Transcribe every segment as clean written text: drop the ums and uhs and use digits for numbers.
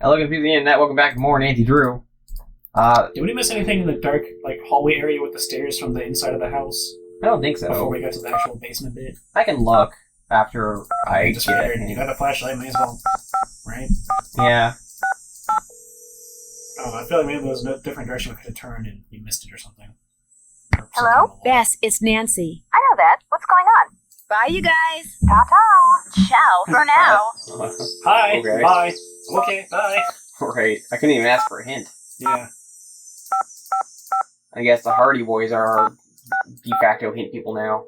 Hello, confusing internet. Welcome back to more Nancy Drew. Did we miss anything in the dark, hallway area with the stairs from the inside of the house? I don't think so. Before we got to the actual basement bit? I can look after I just get figured, you got the flashlight, may as well, right? Yeah. I don't know, I feel like maybe there was a different direction we could have turned and we missed it or something. Hello? Bess, it's Nancy. I know that. What's going on? Bye, you guys. Ta-ta. Ciao for now. Hi. Okay. Bye. Okay, bye. Right. I couldn't even ask for a hint. Yeah. I guess the Hardy Boys are our de facto hint people now.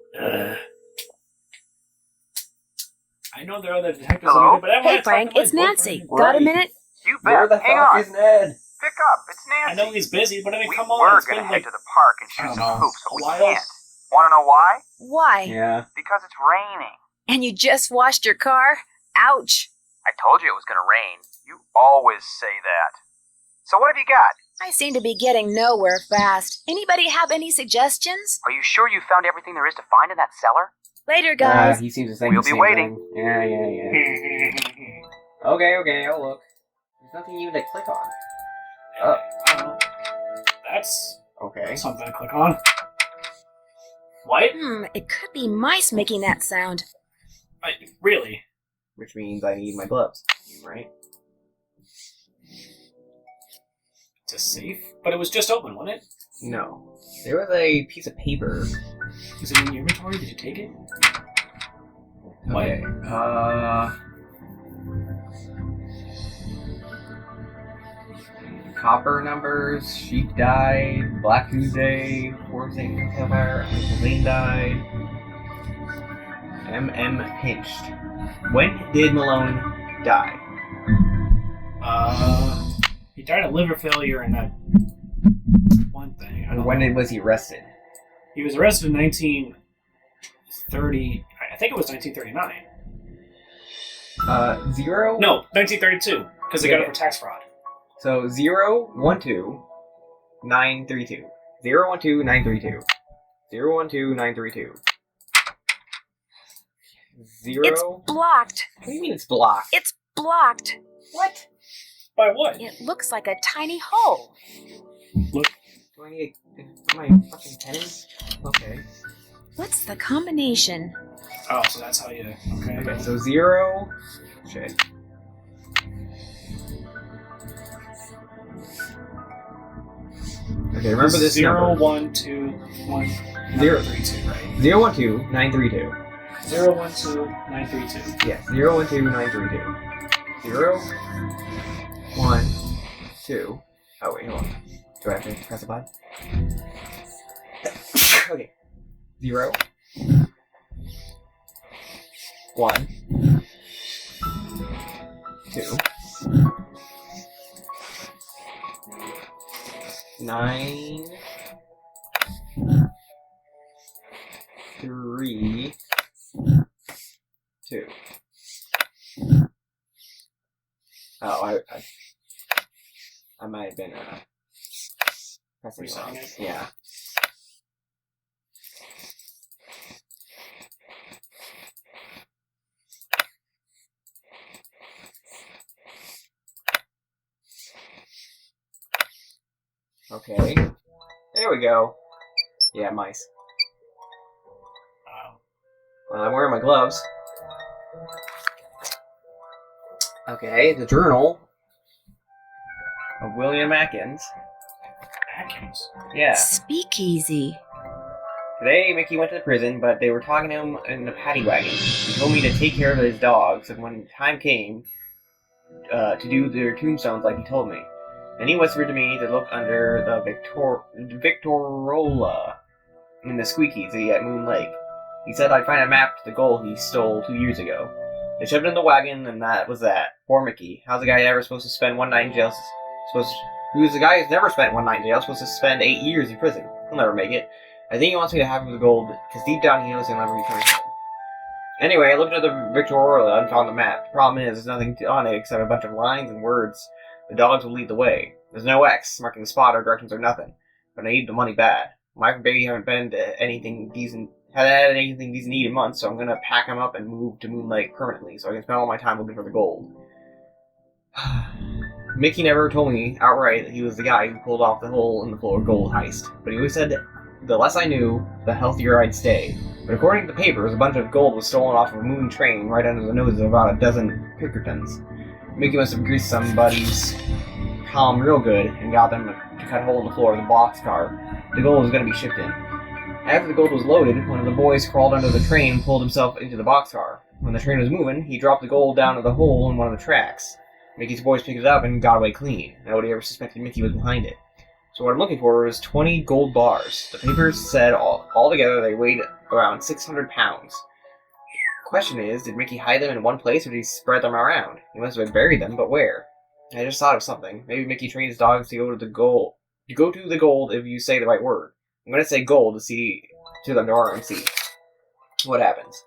I know there are other detectives Hello? in there, but I want Hey, to Frank, talk to my it's Nancy. boyfriend. Got a Right. minute? You Where bet. the Hang fuck on. is Ned? Pick up. It's I Nancy. know he's busy, but I mean, We come on. were It's going been to like... head to the park and I shoot don't some know, hoops, but a we while. can't. Want to know why? Why? Yeah. Because it's raining. And you just washed your car? Ouch. I told you it was going to rain. You always say that. So what have you got? I seem to be getting nowhere fast. Anybody have any suggestions? Are you sure you found everything there is to find in that cellar? Later, guys. He seems to think We'll the be same waiting. thing. Yeah. Okay, I'll look. There's nothing even to click on. I don't know. That's Okay. something to click on. What? It could be mice making that sound. Really? Which means I need my gloves, right? It's a safe? But it was just open, wasn't it? No. There was a piece of paper. Is it in your inventory? Did you take it? Okay. Copper numbers, sheep died, Black Tuesday, Ford St. Hellfire, Lane died, MM pinched. When did Malone die? He died of liver failure and that one thing. I don't When know. was he arrested? He was arrested in 1930. I think it was 1939. 0? No, 1932, because they got Yeah. it for tax fraud. So 012-932. 012-932. 012-932. Zero. It's blocked. What do you mean it's blocked? It's blocked. What? By what? It looks like a tiny hole. Do I need to put my fucking pen in? Okay. What's the combination? Oh, so that's how you... Okay. Okay, so 0... Shit. Okay, remember this 0, number. 1, 2, 1, 0. 3, 2, right? 012-932. 0, 1, 2, 9, 3, 2. Yes, 012-932. 0, 1, 2. Oh, wait, hold on. Do I have to press a button? Okay. 0, 1, 2, 9, 3, 2. Oh, I might have been pressing Resetting wrong. it? Yeah. Okay. There we go. Yeah, mice. Well, I'm wearing my gloves. Okay, the journal of William Atkins. Atkins. Yeah. Speakeasy. Today, Mickey went to the prison, but they were talking to him in the paddy wagon. He told me to take care of his dogs, and when time came to do their tombstones like he told me. Then he whispered to me to look under the Victorola in the Speakeasy at Moon Lake. He said I'd find a map to the gold he stole 2 years ago. They shoved it in the wagon, and that was that. Poor Mickey. How's a guy ever supposed to spend one night in jail? Who's the guy who's never spent one night in jail? Supposed to spend 8 years in prison. He'll never make it. I think he wants me to have him the gold, because deep down he knows he'll never return home. Anyway, I looked at the Victorola and found the map. The problem is, there's nothing on it except a bunch of lines and words. The dogs will lead the way. There's no X marking the spot or directions or nothing. But I need the money bad. My baby haven't been to anything decent in months, so I'm gonna pack him up and move to Moon Lake permanently, so I can spend all my time looking for the gold. Mickey never told me outright that he was the guy who pulled off the hole in the floor gold heist, but he always said the less I knew, the healthier I'd stay. But according to the papers, a bunch of gold was stolen off of a moving train right under the noses of about a dozen Pinkertons. Mickey must have greased somebody's palm real good and got them to cut a hole in the floor of the boxcar. The gold was going to be shipped in. After the gold was loaded, one of the boys crawled under the train and pulled himself into the boxcar. When the train was moving, he dropped the gold down to the hole in one of the tracks. Mickey's boys picked it up and got away clean. Nobody ever suspected Mickey was behind it. So what I'm looking for is 20 gold bars. The papers said altogether they weighed around 600 pounds. The question is, did Mickey hide them in one place or did he spread them around? He must have buried them, but where? I just thought of something. Maybe Mickey trained his dogs to go to the gold. To go to the gold if you say the right word. I'm going to say gold to them tomorrow and see what happens.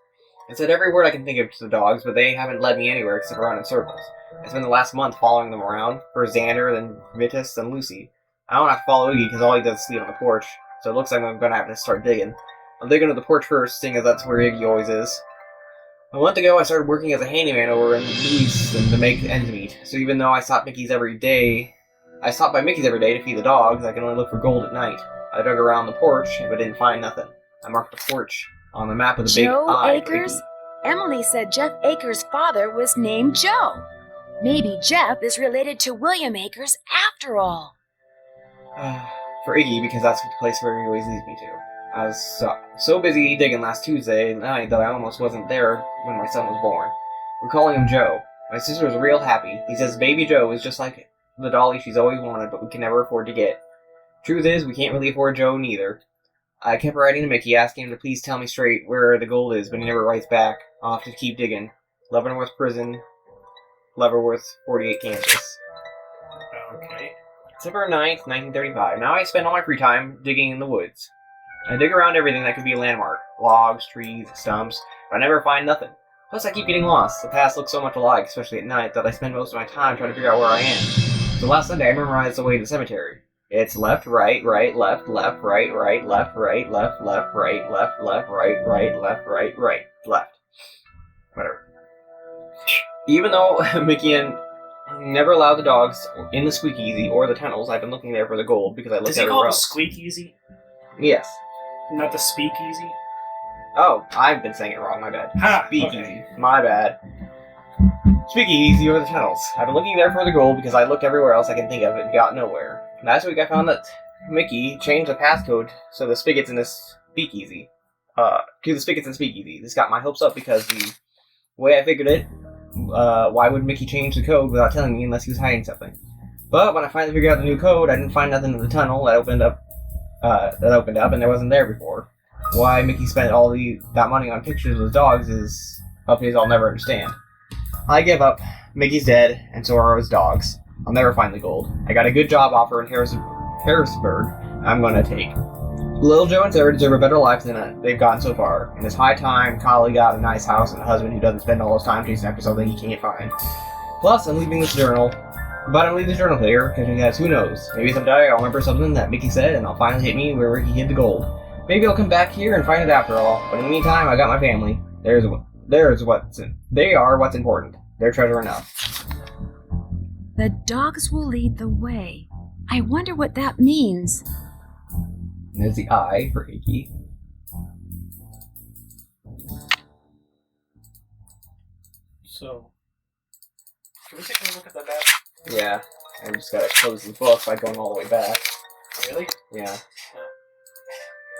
I said every word I can think of to the dogs, but they haven't led me anywhere except around in circles. I spent the last month following them around. First Xander, then Vitus, then Lucy. I don't have to follow Iggy because all he does is sleep on the porch, so it looks like I'm going to have to start digging. I'm digging to the porch first, seeing as that's where Iggy always is. A month ago, I started working as a handyman over in Luis to make ends meet, so even though I stopped by Mickey's every day to feed the dogs, I can only look for gold at night. I dug around the porch, but didn't find nothing. I marked the porch on the map with a big Joe eye. Akers? Emily said Jeff Akers' father was named Joe. Maybe Jeff is related to William Akers after all. For Iggy, because that's the place where he always leads me to. I was so busy digging last Tuesday night that I almost wasn't there when my son was born. We're calling him Joe. My sister was real happy. He says baby Joe is just like the dolly she's always wanted, but we can never afford to get. Truth is, we can't really afford Joe neither. I kept writing to Mickey, asking him to please tell me straight where the gold is, but he never writes back. I'll have to keep digging. Leavenworth Prison, Leavenworth 48 campus. Okay. September 9th, 1935. Now I spend all my free time digging in the woods. I dig around everything that could be a landmark. Logs, trees, stumps, but I never find nothing. Plus I keep getting lost. The paths look so much alike, especially at night, that I spend most of my time trying to figure out where I am. So last Sunday I memorized the way to the cemetery. It's left, right, right, left, left, right, right, left, right, left, left, right, left, left, right, right, left, right, right, left. Whatever. Even though Mickey and never allowed the dogs in the Speakeasy or the tunnels, I've been looking there for the gold because I looked Does he everywhere call it the else. Squeakeasy? Yes. Not the Speakeasy? Oh, I've been saying it wrong, my bad. Ha! Speakeasy. Okay. My bad. Speakeasy or the tunnels. I've been looking there for the gold because I looked everywhere else I can think of and got nowhere. Last week I found that Mickey changed the passcode so the spigots in this Speakeasy. To the spigots in Speakeasy. This got my hopes up because the way I figured it, why would Mickey change the code without telling me unless he was hiding something? But when I finally figured out the new code, I didn't find nothing in the tunnel that opened up and there wasn't there before. Why Mickey spent all that money on pictures of his dogs is a place I'll never understand. I give up. Mickey's dead, and so are his dogs. I'll never find the gold. I got a good job offer in Harrisburg I'm gonna take. Little Joe and Sarah deserve a better life than they've gotten so far, and it's high time Collie got a nice house and a husband who doesn't spend all his time chasing after something he can't find. Plus, I'm leaving this journal. But I'm leaving this journal here, because who knows? Maybe someday I'll remember something that Mickey said, and I'll finally hit me where he hid the gold. Maybe I'll come back here and find it after all, but in the meantime, I got my family. They are what's important. They're treasure enough. The dogs will lead the way. I wonder what that means. And there's the I for Iggy. So, can we take a look at the map? Yeah, I just gotta close the book by going all the way back. Really? Yeah.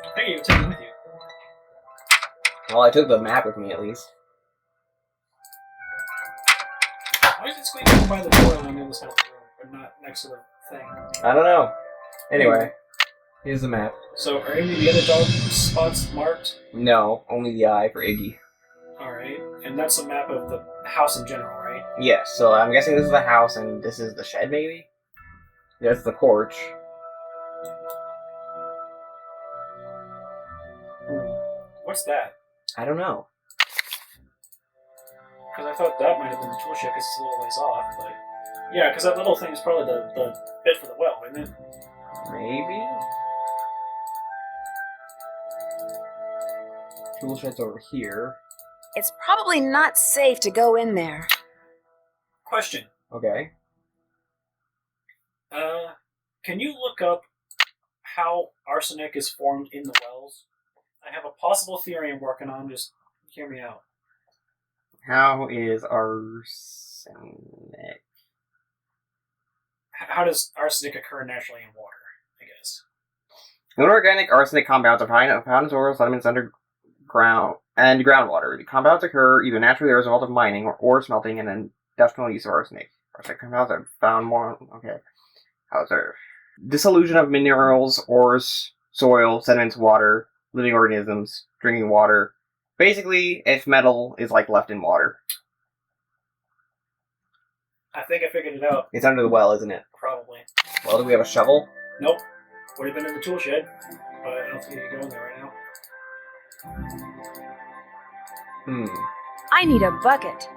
I think you can take it with you. Well, I took the map with me at least. Why is it squeaking by the door on the other side of the room, but not next to the thing? I don't know. Anyway, here's the map. So, are any of the other dog spots marked? No, only the I for Iggy. Alright, and that's a map of the house in general, right? Yes, so I'm guessing this is the house and this is the shed, maybe? That's the porch. What's that? I don't know. Because I thought that might have been the tool shed because it's a little ways off, but... Yeah, because that little thing is probably the bit for the well, isn't it? Maybe? Tool shed's over here. It's probably not safe to go in there. Question. Okay. can you look up how arsenic is formed in the wells? I have a possible theory I'm working on. Just hear me out. How is arsenic? How does arsenic occur naturally in water, I guess? Inorganic arsenic compounds are found in soil sediments underground and groundwater. The compounds occur either naturally or as a result of mining or ore smelting and industrial use of arsenic. Arsenic compounds are found more... Okay. How's there? Dissolution of minerals, ores, soil, sediments, water, living organisms, drinking water. Basically, if metal is left in water. I think I figured it out. It's under the well, isn't it? Probably. Well, do we have a shovel? Nope. Would have been in the tool shed, but I don't think you can go in there right now. I need a bucket.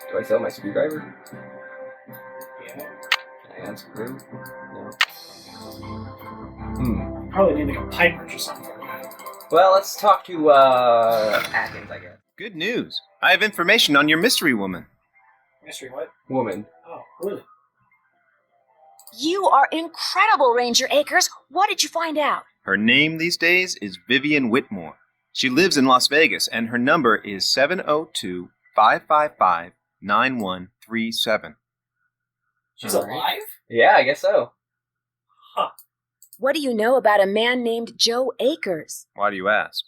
Do I sell my screwdriver? Yeah. Can I unscrew? No. Probably need a pipe wrench or something for that. Well, let's talk to, Atkins, I guess. Good news. I have information on your mystery woman. Mystery what? Woman. Oh, really? You are incredible, Ranger Akers. What did you find out? Her name these days is Vivian Whitmore. She lives in Las Vegas, and her number is 702-555-9137. She's All right. alive? Yeah, I guess so. Huh. What do you know about a man named Joe Akers? Why do you ask?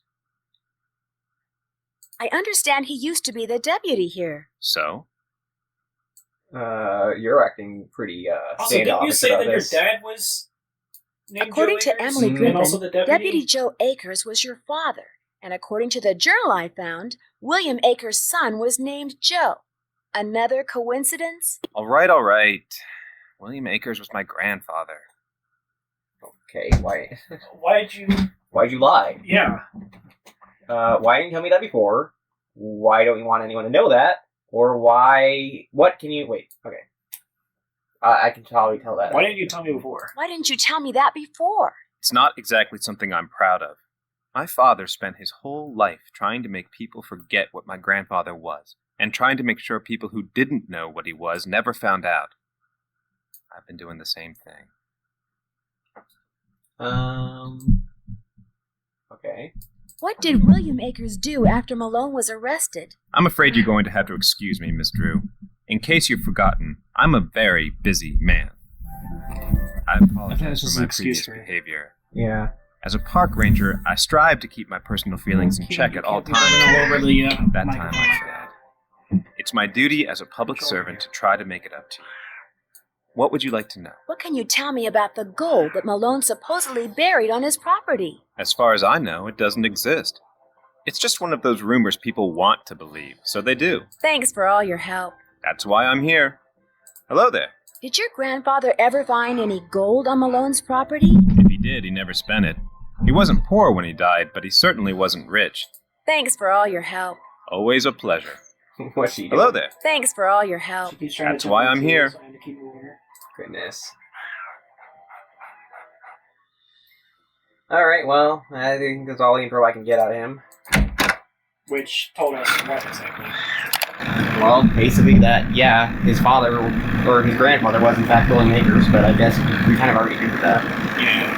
I understand he used to be the deputy here. So? You're acting pretty, Also, didn't you standoffish say about that your this. dad was named According Joe to Akers? Emily Mhm. Griffin, And also the deputy? Joe Akers was your father. And according to the journal I found, William Akers' son was named Joe. Another coincidence? All right. William Akers was my grandfather. Okay, why? Why'd you... Why'd you lie? Yeah. Why didn't you tell me that before? Why don't you want anyone to know that? Or why... What can you... Wait, okay. I can probably tell that. Why didn't you tell me before? Why didn't you tell me that before? It's not exactly something I'm proud of. My father spent his whole life trying to make people forget what my grandfather was, and trying to make sure people who didn't know what he was never found out. I've been doing the same thing. Okay. What did William Akers do after Malone was arrested? I'm afraid you're going to have to excuse me, Miss Drew. In case you've forgotten, I'm a very busy man. I apologize for my previous behavior. Yeah. As a park ranger, I strive to keep my personal feelings in check at all times. That time I failed. It's my duty as a public servant to try to make it up to you. What would you like to know? What can you tell me about the gold that Malone supposedly buried on his property? As far as I know, it doesn't exist. It's just one of those rumors people want to believe, so they do. Thanks for all your help. That's why I'm here. Hello there. Did your grandfather ever find any gold on Malone's property? If he did, he never spent it. He wasn't poor when he died, but he certainly wasn't rich. Thanks for all your help. Always a pleasure. What's she doing? Hello there. Thanks for all your help. That's why I'm here. Goodness. Alright, well, I think that's all the info I can get out of him. Which told us what exactly? Well, basically that, yeah, his father, or his grandfather was in fact William Akers, but I guess we kind of already agreed with that. Yeah.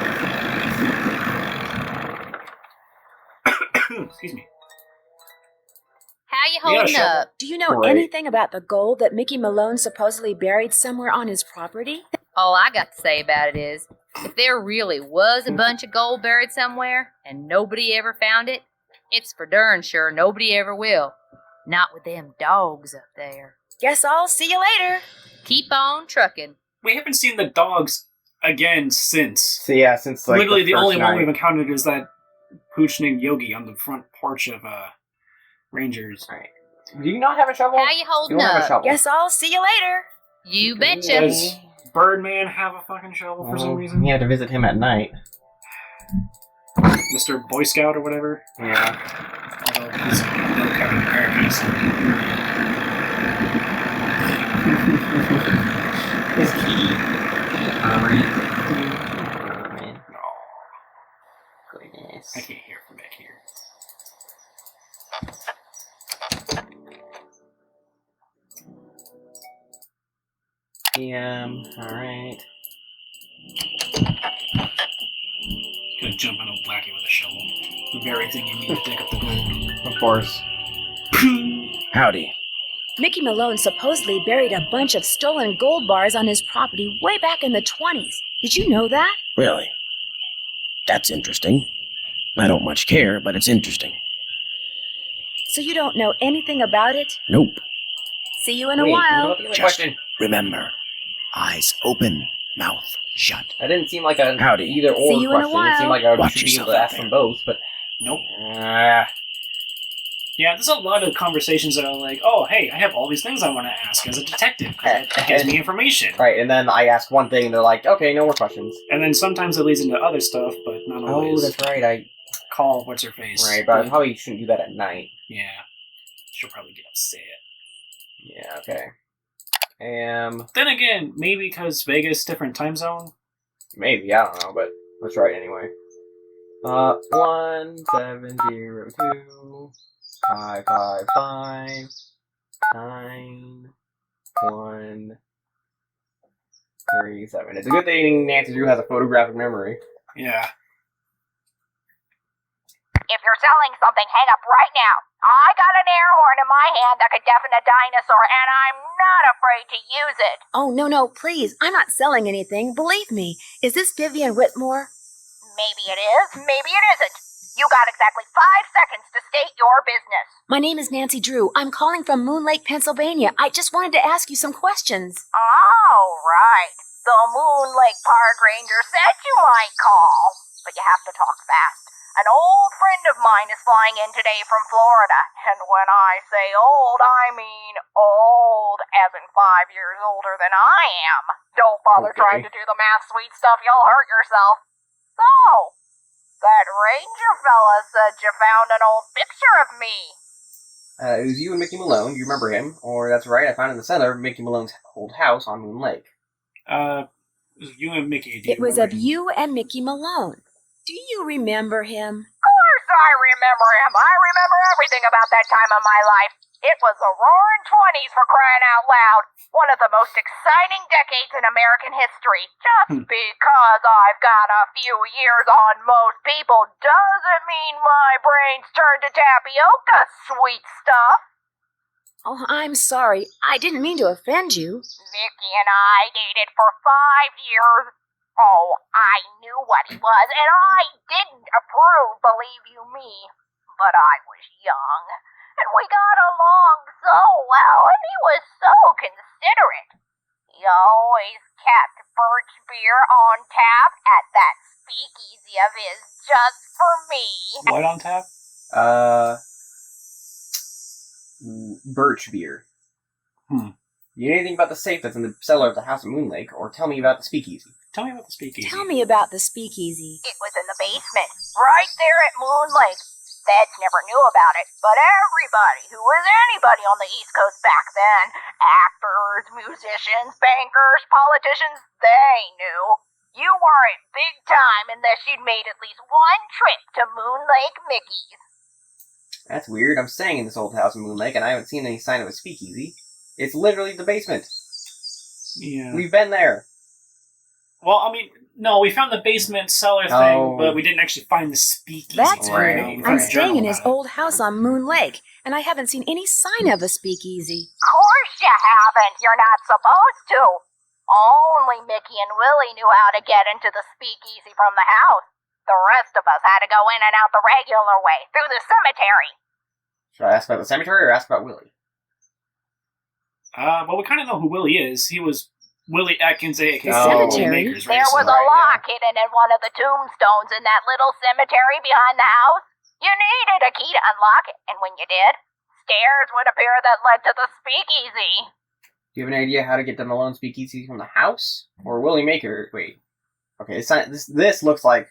Excuse me. How you holding Yeah, up? Do you know Great. anything about the gold that Mickey Malone supposedly buried somewhere on his property? All I got to say about it is, if there really was a bunch of gold buried somewhere and nobody ever found it, it's for darn sure nobody ever will. Not with them dogs up there. Guess I'll see you later. Keep on trucking. We haven't seen the dogs again since. So yeah, since like Literally, the first only one night. we've encountered is that pooch named Yogi on the front porch of Rangers. Alright. Do you not have a shovel? How you holding don't have a up? shovel. Guess I'll see you later. You betcha. Does Birdman have a fucking shovel for some reason? You have to visit him at night. Mr. Boy Scout or whatever? Yeah. Although he's no Captain America's. His key. Alright. Goodness. I can't hear from back here. PM. Alright. Gonna jump on old Blackie with a shovel. The very thing you need to dig up the gold. Of course. Howdy. Mickey Malone supposedly buried a bunch of stolen gold bars on his property way back in the 20s. Did you know that? Really? That's interesting. I don't much care, but it's interesting. So you don't know anything about it? Nope. See you in a Wait, while. what about the other Just question? remember, eyes open, mouth shut. That didn't seem like a Howdy. either or See you in a question. It seemed while. like I Watch should be able yourself to out ask there. them both, but Nope. ah, Yeah, there's a lot of conversations that are like, oh, hey, I have all these things I want to ask as a detective. It gives me information. right. And then I ask one thing, and they're like, "Okay, no more questions." And then sometimes it leads into other stuff, but not Oh, always. that's right. I Call what's her face. right, but I probably shouldn't do that at night. Yeah. She'll probably get upset. Yeah. Okay. Then again, maybe because Vegas, different time zone. Maybe I don't know, but let's try it anyway. 1702 555 9137. It's a good thing Nancy Drew has a photographic memory. Yeah. If you're selling something, hang up right now. I got an air horn in my hand that could deafen a dinosaur, and I'm not afraid to use it. Oh, no, please. I'm not selling anything. Believe me. Is this Vivian Whitmore? Maybe it is, maybe it isn't. You got exactly 5 seconds to state your business. My name is Nancy Drew. I'm calling from Moon Lake, Pennsylvania. I just wanted to ask you some questions. Oh, right. The Moon Lake Park Ranger said you might call, but you have to talk fast. An old friend of mine is flying in today from Florida, and when I say old, I mean old, as in 5 years older than I am. Don't bother trying to do the math, sweet stuff, you'll hurt yourself. So, that ranger fella said you found an old picture of me. It was you and Mickey Malone. You remember him? Or that's right, I found it in the cellar of Mickey Malone's old house on Moon Lake. It was you and Mickey. Do It was of remember him? you and Mickey Malone. Do you remember him? Of course I remember him. I remember everything about that time of my life. It was the roaring 20s, for crying out loud. One of the most exciting decades in American history. Just because I've got a few years on most people doesn't mean my brain's turned to tapioca, sweet stuff. Oh, I'm sorry. I didn't mean to offend you. Mickey and I dated for 5 years. Oh, I knew what he was, and I didn't approve, believe you me. But I was young, and we got along so well, and he was so considerate. He always kept birch beer on tap at that speakeasy of his just for me. What on tap? Birch beer. You know anything about the safe that's in the cellar of the House of Moon Lake, or tell me about the speakeasy? Tell me about the speakeasy. Tell me about the speakeasy. It was in the basement, right there at Moon Lake. Feds never knew about it, but everybody who was anybody on the East Coast back then, actors, musicians, bankers, politicians, they knew. You weren't big time unless you'd made at least one trip to Moon Lake Mickey's. That's weird. I'm staying in this old house in Moon Lake, and I haven't seen any sign of a speakeasy. It's literally the basement. Yeah. We've been there. Well, I mean, no, we found the basement cellar thing, but we didn't actually find the speakeasy. That's Right. right. We I'm found a staying in journal his about it. old house on Moon Lake, and I haven't seen any sign of a speakeasy. Of course you haven't. You're not supposed to. Only Mickey and Willie knew how to get into the speakeasy from the house. The rest of us had to go in and out the regular way, through the cemetery. Should I ask about the cemetery or ask about Willie? Well, we kind of know who Willie is. He was Willie Atkins, a.k.a. The Willie cemetery? Makers, right? There was a Right, lock hidden in one of the tombstones in that little cemetery behind the house. You needed a key to unlock it, and when you did, stairs would appear that led to the speakeasy. Do you have any idea how to get to Malone Speakeasy from the house? Or Willie Maker? Wait. Okay, this looks like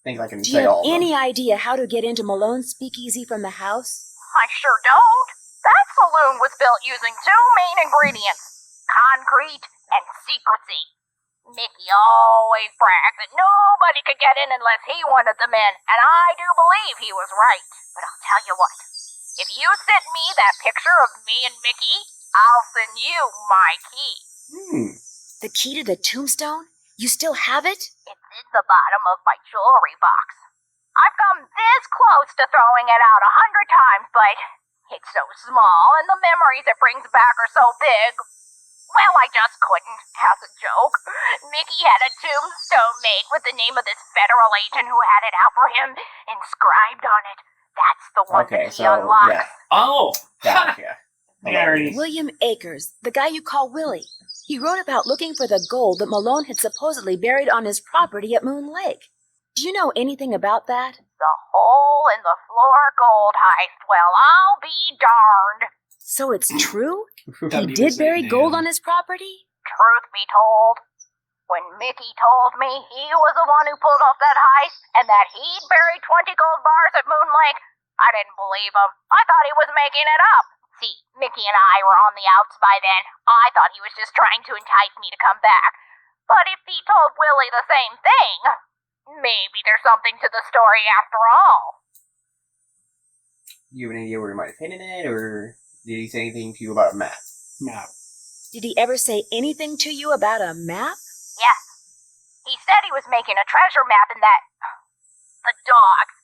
things I can Do say you have all of them. any idea how to get into Malone's speakeasy from the house? I sure don't. That saloon was built using two main ingredients, concrete and secrecy. Mickey always bragged that nobody could get in unless he wanted them in, and I do believe he was right. But I'll tell you what, if you send me that picture of me and Mickey, I'll send you my key. The key to the tombstone? You still have it? It's in the bottom of my jewelry box. I've come this close to throwing it out 100 times, but it's so small and the memories it brings back are so big. Well, I just couldn't, as a joke. Mickey had a tombstone made with the name of this federal agent who had it out for him inscribed on it. That's the one Okay, that he so, unlocks. yeah. Oh! Gotcha. Mary. William Akers, the guy you call Willie. He wrote about looking for the gold that Malone had supposedly buried on his property at Moon Lake. Do you know anything about that? The hole in the floor gold heist. Well, I'll be darned. So it's true? That He even did say bury gold damn. on his property? Truth be told, when Mickey told me he was the one who pulled off that heist and that he'd buried 20 gold bars at Moon Lake, I didn't believe him. I thought he was making it up. See, Mickey and I were on the outs by then. I thought he was just trying to entice me to come back. But if he told Willie the same thing, maybe there's something to the story after all. Do you have an idea where he might have hidden it, or did he say anything to you about a map? Map. Did he ever say anything to you about a map? Yes. He said he was making a treasure map and that... the dogs.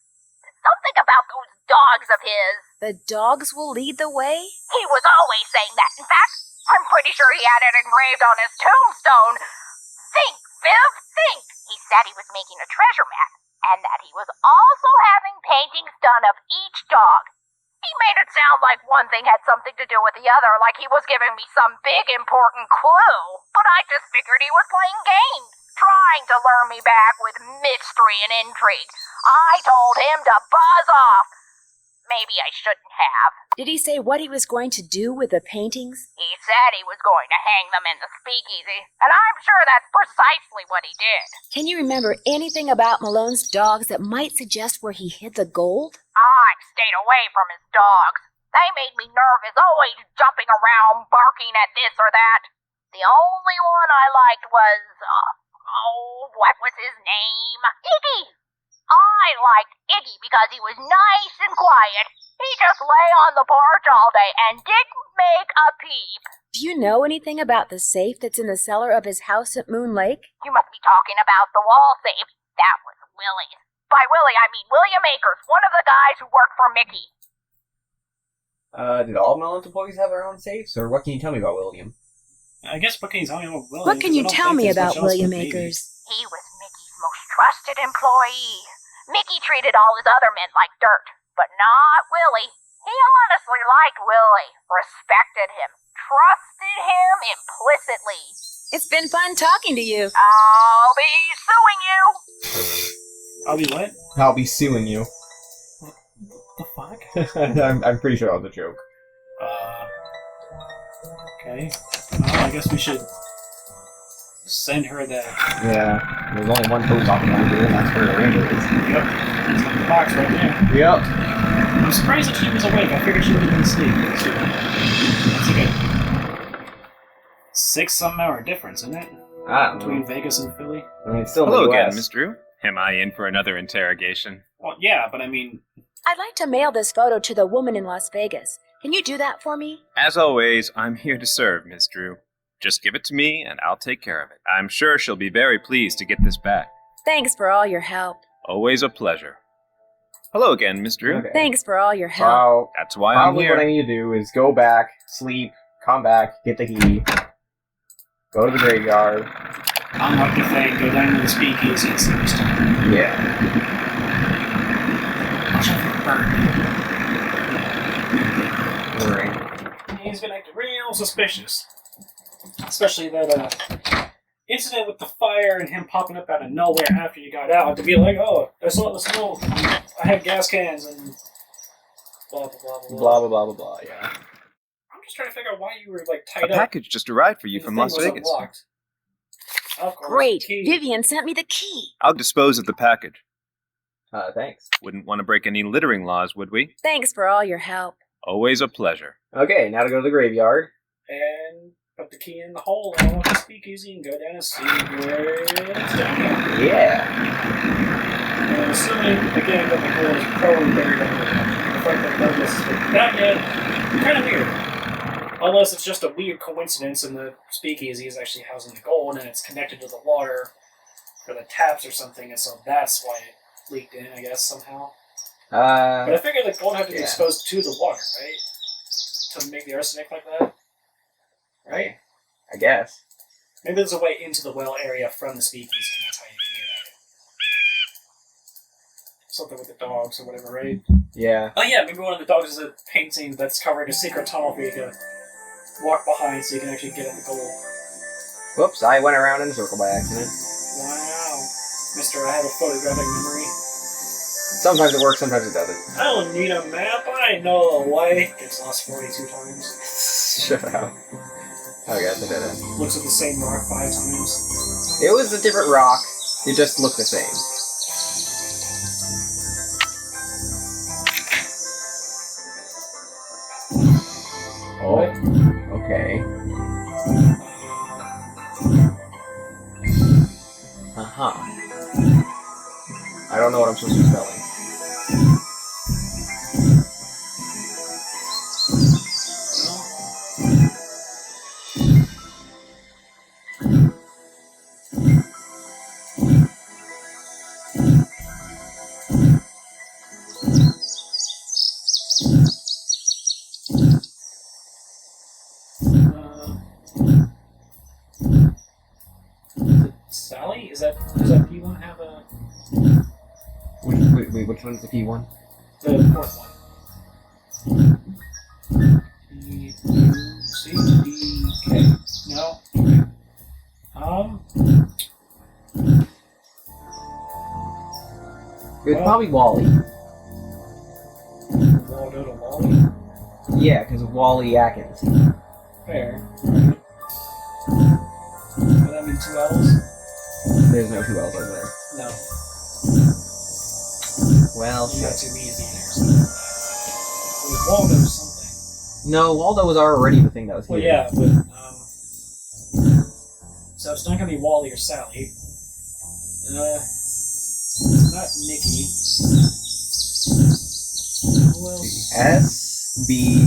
Something about those dogs of his. The dogs will lead the way? He was always saying that. In fact, I'm pretty sure he had it engraved on his tombstone. Think, Viv, think. He said he was making a treasure map, and that he was also having paintings done of each dog. He made it sound like one thing had something to do with the other, like he was giving me some big important clue. But I just figured he was playing games, trying to lure me back with mystery and intrigue. I told him to buzz off. Maybe I shouldn't have. Did he say what he was going to do with the paintings? He said he was going to hang them in the Speakeasy, and I'm sure that's precisely what he did. Can you remember anything about Malone's dogs that might suggest where he hid the gold? I've stayed away from his dogs. They made me nervous, always jumping around, barking at this or that. The only one I liked was, what was his name? Iggy. I liked Iggy because he was nice and quiet. He just lay on the porch all day and didn't make a peep. Do you know anything about the safe that's in the cellar of his house at Moon Lake? You must be talking about the wall safe. That was Willie's. By Willie, I mean William Akers, one of the guys who worked for Mickey. Did all Malone's employees have their own safes, or what can you tell me about William? I guess what can you tell me about William? What can you tell me about William Akers? Akers? He was Mickey's most trusted employee. Mickey treated all his other men like dirt, but not Willie. He honestly liked Willie, respected him, trusted him implicitly. It's been fun talking to you. I'll be suing you. I'll be what? I'll be suing you. The fuck? I'm pretty sure that was a joke. Okay. Well, I guess we should send her that. Yeah, there's only one post office around here, and that's where the ranger is. Yep. It's in the box right there. Yep. I'm surprised that she was awake. I figured she would have been asleep. So, that's a good 6-some hour difference, isn't it? I don't Between know. Vegas and Philly? I mean, it's still Hello in the again, US. Miss Drew. Am I in for another interrogation? Well, yeah, but I mean, I'd like to mail this photo to the woman in Las Vegas. Can you do that for me? As always, I'm here to serve, Miss Drew. Just give it to me, and I'll take care of it. I'm sure she'll be very pleased to get this back. Thanks for all your help. Always a pleasure. Hello again, Miss Drew. Okay. Thanks for all your help. Well, That's why I'm probably what I here. need to do is go back, sleep, come back, get the key, go to the graveyard. unlock the thing, go down to the Speakeasy and see what's done. Yeah. Watch out for the bird. Alright. He's been acting real suspicious. Especially that incident with the fire and him popping up out of nowhere after you got out to be like, oh, I saw the smoke. I had gas cans and blah blah blah blah Blah, blah, blah, blah, blah, yeah. I'm just trying to figure out why you were like A tied up. package just arrived for you The from thing Las was Vegas. unlocked. Of course, Great. key. Vivian sent me the key. I'll dispose of the package. Thanks. Wouldn't want to break any littering laws, would we? Thanks for all your help. Always a pleasure. Okay, now to go to the graveyard. And put the key in the hole and unlock the Speakeasy and go down and see where it's down. Yeah. And assuming, again, that the goal is probably buried under the fact that Douglas is like, that yet, kind of weird. Unless it's just a weird coincidence and the speakeasy is actually housing the gold and it's connected to the water for the taps or something, and so that's why it leaked in, I guess, somehow. But I figured the gold had to be exposed to the water, right? To make the arsenic like that? Right? I guess. Maybe there's a way into the well area from the speakeasy, and that's how you can get at it. Something with the dogs or whatever, right? Yeah. Oh yeah, maybe one of the dogs is a painting that's covering a secret tunnel for you to walk behind so you can actually get at the gold. Whoops, I went around in a circle by accident. Wow. Mister, I have a photographic memory. Sometimes it works, sometimes it doesn't. I don't need a map, I know the way. Gets lost 42 times. Shut up. Okay, I did it. Looks at the same rock 5 times. It was a different rock. It just looked the same. Oh, okay. Uh-huh. I don't know what I'm supposed to be spelling. Sally? Does that P1 have a... Wait, which one's the P1? The 4th one. B, U, C, D, K. No? It's probably Wally. Waldo to Wally? Yeah, because of Wally Atkins. Fair. Would that mean 2 L's? There's no 2 L's over there. No. Well, You got shit. 2 B's in there, so... It was Waldo something. No, Waldo was already the thing that was here. Well, yeah, but, so it's not gonna be Wally or Sally. Not Nikki. Who else? S-B-T-W.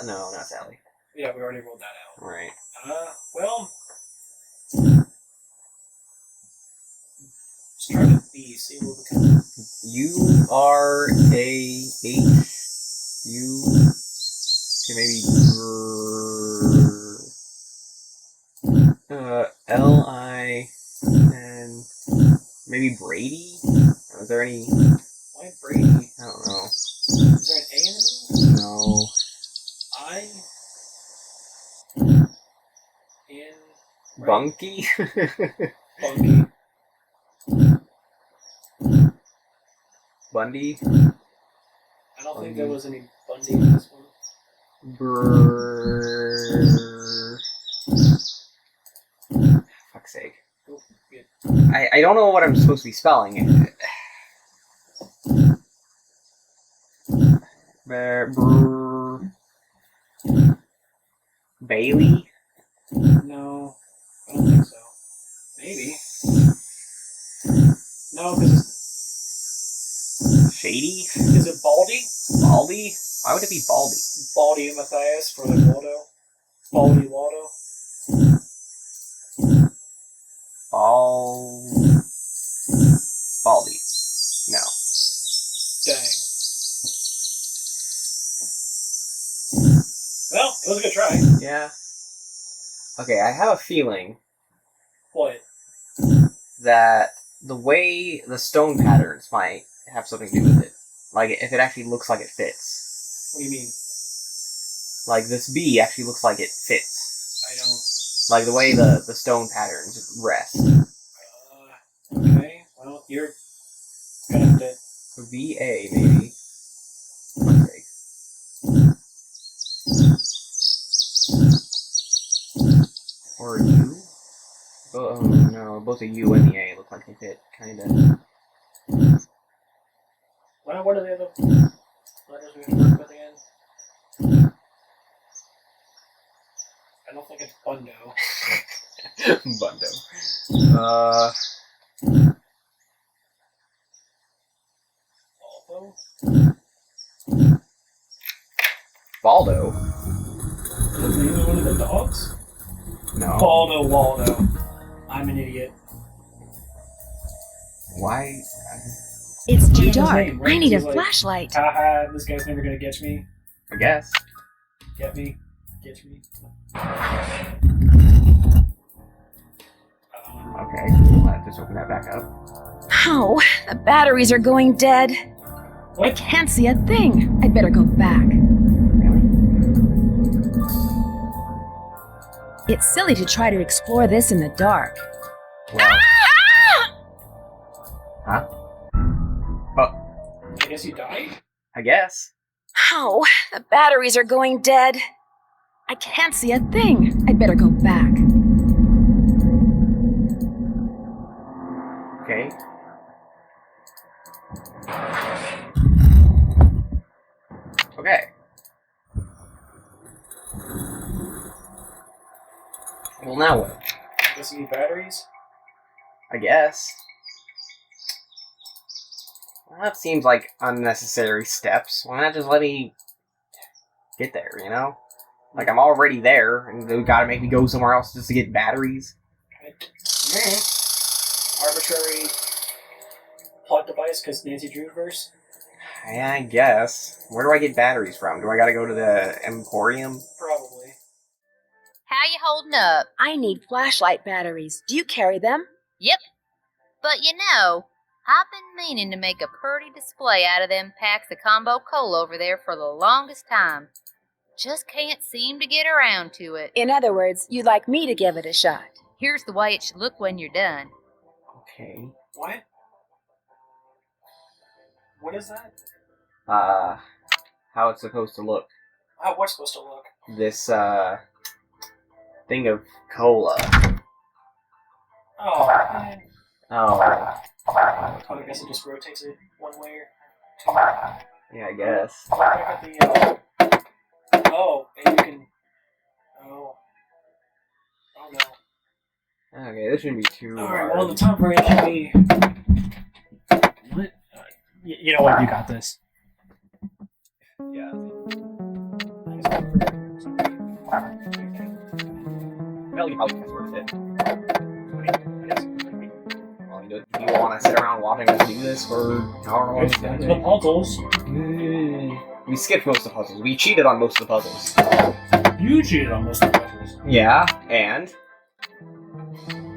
No, not Sally. Yeah, we already rolled that out. Right. Well... Let's try the B, see what we can... U-R-A-H. Okay, maybe... L-I-N... Maybe Brady? Is there any... Why Brady? I don't know. Is there an A in the middle? No. I... In... Right. Bunky? Bunky. Bundy? I don't think there was any Bundy in this one. Fuck's sake. Oh, good. I don't know what I'm supposed to be spelling. Bailey? No, I don't think so. Maybe. No, because it's... Shady? Is it Baldy? Baldy? Why would it be Baldy? Baldy and Matthias for the Waldo? Baldy Waldo? Baldy. No. Dang. Well, it was a good try. Yeah. Okay, I have a feeling What? that the way the stone patterns might have something to do with it. Like, if it actually looks like it fits. What do you mean? Like, this B actually looks like it fits. I don't... Like, the way the stone patterns rest. Okay, well, you're gonna have to... VA, maybe. Okay. Or a U? Oh, no, both the U and the A look like they fit, kinda. Well, what are the other letters we have to work with again? I don't think it's Bundo. Bundo. Although? the name of one of the dogs? No. Waldo. I'm an idiot. Why? It's too His dark. name, right? I need a He's like, flashlight. Haha, this guy's never gonna get me. I guess. Get me. Get me. Okay, I'll just open that back up. Oh, the batteries are going dead. I What? can't see a thing. I'd better go back. Really? It's silly to try to explore this in the dark. Well. Huh? Oh, I guess you died? I guess. Oh, the batteries are going dead. I can't see a thing. I'd better go back. Okay. Okay. Well, now what? Does he need batteries? I guess. Well, that seems like unnecessary steps. Why not just let me get there, you know? Like, I'm already there, and they gotta make me go somewhere else just to get batteries. Arbitrary plot device because Nancy Drew verse? Yeah, I guess. Where do I get batteries from? Do I gotta go to the Emporium? Probably. How you holding up? I need flashlight batteries. Do you carry them? Yep. But you know, I've been meaning to make a pretty display out of them packs of combo coal over there for the longest time. Just can't seem to get around to it. In other words, you'd like me to give it a shot. Here's the way it should look when you're done. Okay. What? What is that? How it's supposed to look. How what's supposed to look? This, thing of cola. Oh, man. Oh. I guess it just rotates it one way or two. Yeah, I guess. Look at the, oh, and you can... Oh. Oh, no. Okay, this shouldn't be too Alright, hard. well, the top right should be... What? You know what? You got this. Yeah. Melly probably has worth it. Well, do you want to sit around watching us do this for however long it's gonna The take? puzzles. We skipped most of the puzzles. We cheated on most of the puzzles. You cheated on most of the puzzles. Yeah, and?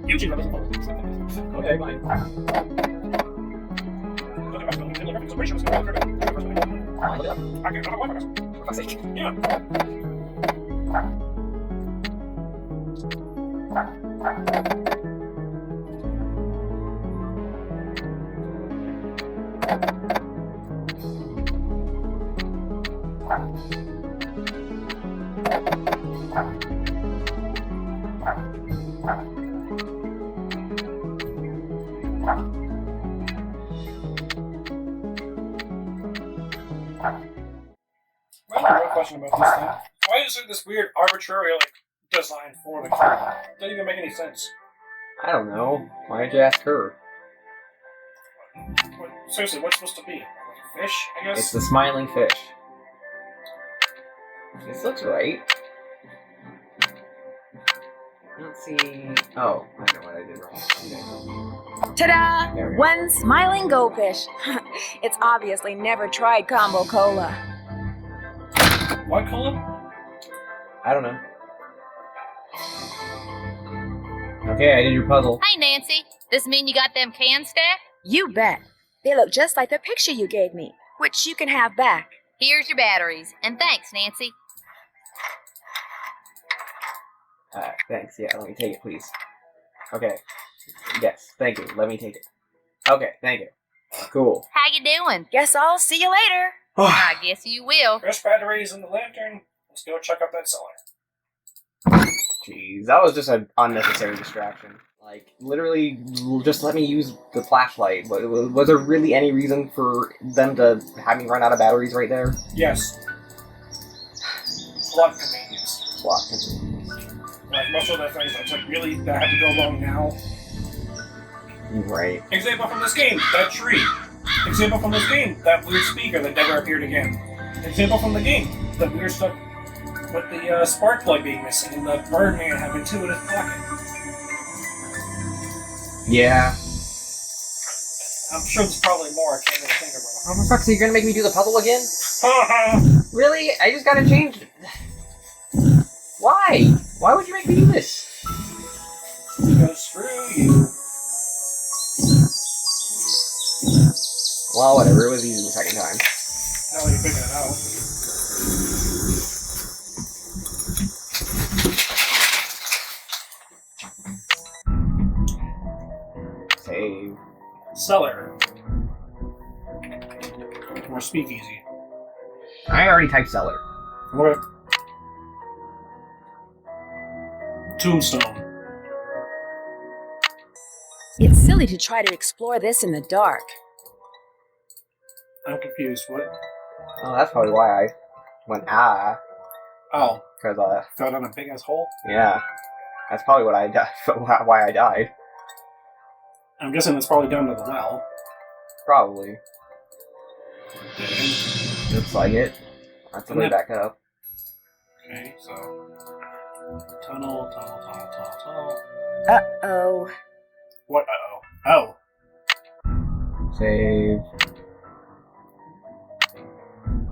You cheated on most of the puzzles. Okay, fine. For fuck's sake. Yeah. I have a real question about this thing. Why is it this weird arbitrary design for the car? Doesn't even make any sense. I don't know. Why did you ask her? Seriously, what's it supposed to be? Like a fish, I guess? It's the smiling fish. This looks right. Let's see. Oh, I know what I did wrong. Okay. Ta-da! There we go. One smiling goldfish. It's obviously never tried combo cola. What color? I don't know. Okay, I did your puzzle. Hey, Nancy. This mean you got them cans stacked? You bet. They look just like the picture you gave me, which you can have back. Here's your batteries. And thanks, Nancy. Thanks. Yeah, let me take it, please. Okay. Yes, thank you. Let me take it. Okay, thank you. Cool. How you doing? Guess I'll see you later. I guess you will. Fresh batteries in the lantern. Let's go check out that cellar. Jeez, that was just an unnecessary distraction. Like, literally, just let me use the flashlight. Was there really any reason for them to have me run out of batteries right there? Yes. Plot convenience. Plot convenience. Like most of the things, it's like, really? That had to go wrong now? Right. Example from this game, that tree. Example from this game, that weird speaker that never appeared again. Example from the game, that weird stuff with the spark plug being missing and the Birdman having 2 in his pocket. Yeah. I'm sure there's probably more I can't even think about. Oh, for fuck's sake, you're gonna make me do the puzzle again? Really? I just gotta change it. Why? Why would you make me do this? Because screw you. Well, whatever. It was easy the second time. Now that you're figuring it out. Save. Cellar. Or Speakeasy. I already typed cellar. Okay. Tombstone. It's silly to try to explore this in the dark. I'm confused. What? Oh, that's probably why I went Oh, because fell down a big ass hole? yeah, that's probably what I why I died. I'm guessing it's probably down to the well. Probably. Okay, Looks like it. That's the way back up. so. Tunnel. Uh-oh. What? Uh-oh. Oh. Save.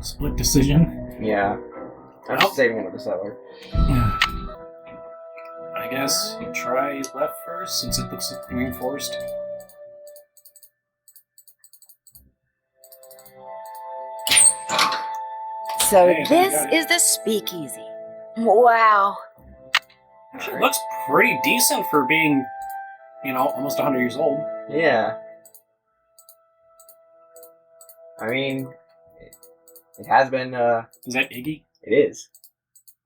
Split decision. Yeah. I'm Well. just saving another cellar. I guess you try left first, since it looks reinforced. So Hey, this got it. is the Speakeasy. Wow. It looks pretty decent for being, almost 100 years old. Yeah. I mean, it has been, Is that Iggy? it is.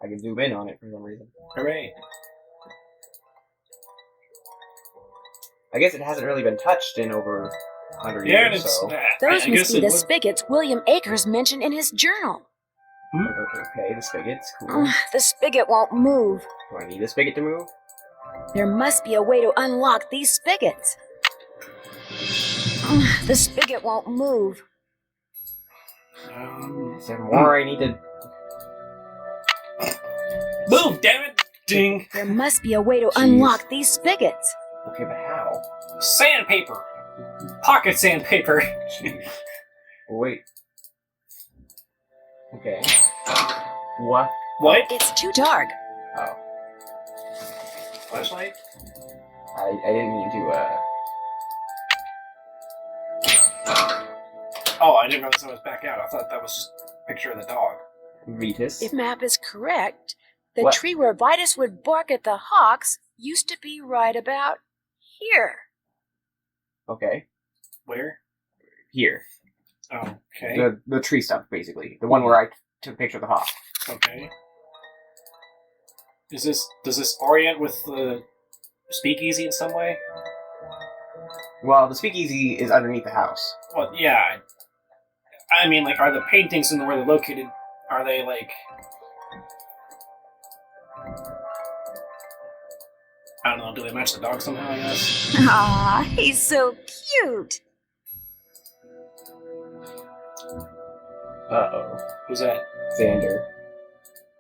I can zoom in on it for some reason. Hooray. I guess it hasn't really been touched in over 100 Yeah, years, it's. so... Those I must guess be it the would. spigots William Akers mentioned in his journal. Okay, the spigot's cool. The spigot won't move. Do I need the spigot to move? There must be a way to unlock these spigots. The spigot won't move. Is there more I need to... Move, damn it! Ding! There must be a way to Jeez. unlock these spigots. Okay, but how? Sandpaper! Pocket sandpaper! Oh, wait. Okay. What? What? It's too dark. Oh. Flashlight? I didn't mean to, Oh, I didn't realize I was back out. I thought that was just a picture of the dog. Vetus. If map is correct, the What? tree where Vitus would bark at the hawks used to be right about here. Okay. Where? Here. Oh, okay. The tree stump, basically. The one where I took a picture of the hawk. Okay. Does this orient with the Speakeasy in some way? Well, the speakeasy is underneath the house. Well, yeah. I mean, like, are the paintings and where they're located, are they, like... I don't know, do they match the dog somehow, I guess? Ah, he's so cute. Uh-oh. Who's that? Xander.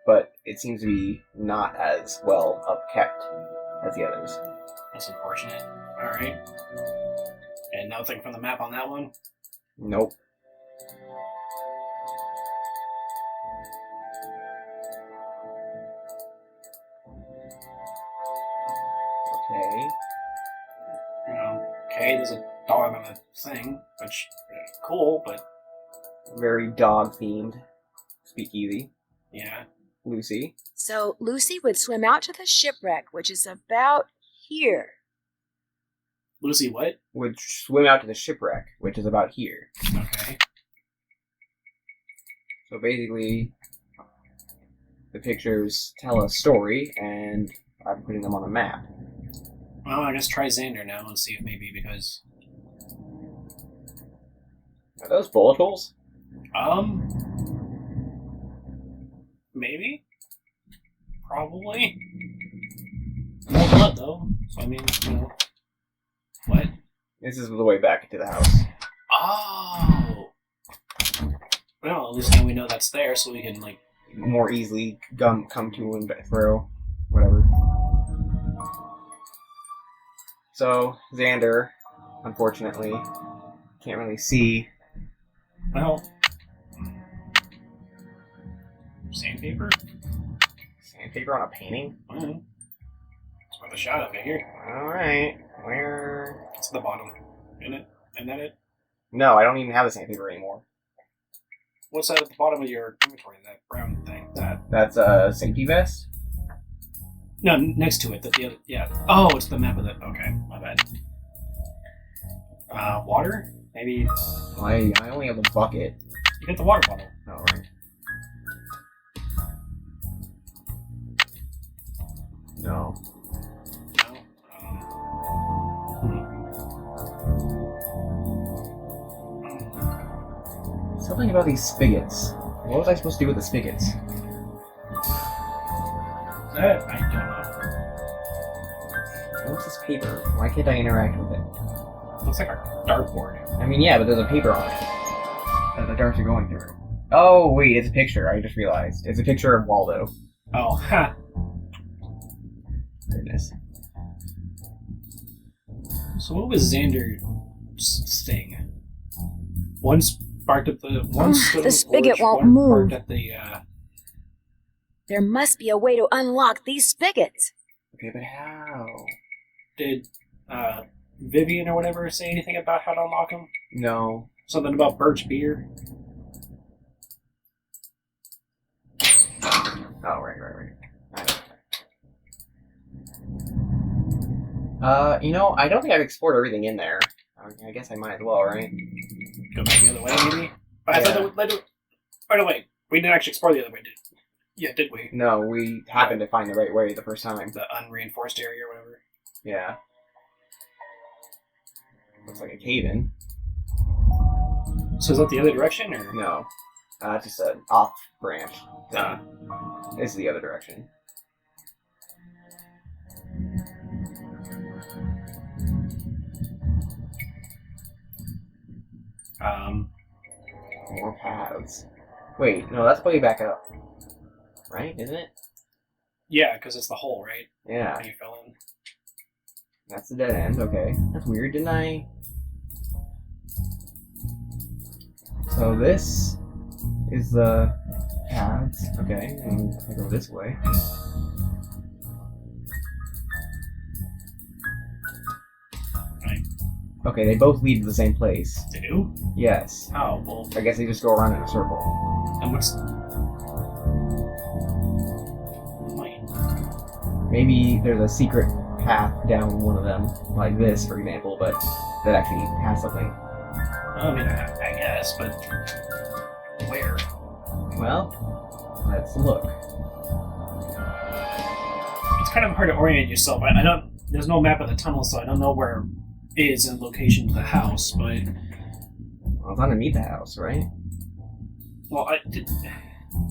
But it seems to be not as well upkept as the others. That's unfortunate. Alright. And nothing from the map on that one? Nope. Okay. Okay, there's a dog on the thing, which, cool, but, Very dog-themed speakeasy. yeah. Lucy. So Lucy would swim out to the shipwreck, which is about here. Lucy what? Would swim out to the shipwreck, which is about here. Okay. So basically, the pictures tell a story, and I'm putting them on a map. Well, I guess try Xander now and see if maybe because... Are those bullet holes? Maybe? Probably? No blood, though. So, I mean, What? This is the way back into the house. Oh! Well, at least now we know that's there, so we can, like, more easily come to and throw, whatever. So Xander, unfortunately, can't really see. Well, sandpaper? Sandpaper on a painting? Mm-hmm. It's worth a shot, I figure. Alright, where? It's at the bottom. Isn't it? Isn't that it? No, I don't even have the sandpaper anymore. What's that at the bottom of your inventory? That brown thing? That's a safety vest? No, next to it. The other. Yeah. Oh, it's the map of it. Okay, my bad. Water? Maybe. I only have a bucket. You get the water bottle. Oh, right. No. No. Something about these spigots. What was I supposed to do with the spigots? That I don't know. What's this paper? Why can't I interact with it? Looks like our dartboard. I mean, yeah, but there's a paper on it. That the darts are going through. Oh, wait, it's a picture. I just realized. It's a picture of Waldo. Oh, ha. Goodness. So what was Xander's thing? One sparked at the one stood The on spigot porch, won't one move. Parked at the There must be a way to unlock these spigots. Okay, but how? did Vivian or whatever say anything about how to unlock them? No. Something about birch beer. Oh, right. You know, I don't think I've explored everything in there. I guess I might as well, right? Go back the other way, maybe? But I thought that right away. We didn't actually explore the other way, did we? No, we happened to find the right way the first time. The unreinforced area or whatever. Yeah. Looks like a cave-in. So is that the other direction, or? No. Just an off branch. This is the other direction. More paths. Wait, no, that's way back up. Right, isn't it? Yeah, because it's the hole, right? Yeah. And you fell in. That's the dead end, okay. That's weird, didn't I? So this is the paths, okay, and I go this way. Right. Okay, they both lead to the same place. They do? Yes. Oh, well. I guess they just go around in a circle. And what's. Wait. Maybe there's a secret path down one of them, like this, for example, but that actually has something. I mean, I guess, but. Where? Well, let's look. It's kind of hard to orient yourself. I don't. There's no map of the tunnel, so I don't know where it is in location to the house, but. Well, it's underneath the house, right? Well,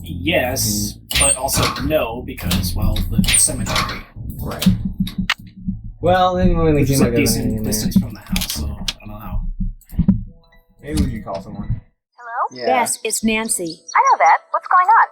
yes, but also no, because, well, the cemetery. Right. Well, it didn't really Which seem is like a there's anything decent in there. distance from the house, so I don't know. Maybe we should call someone. Hello? Yeah. Yes, it's Nancy. I know that. What's going on?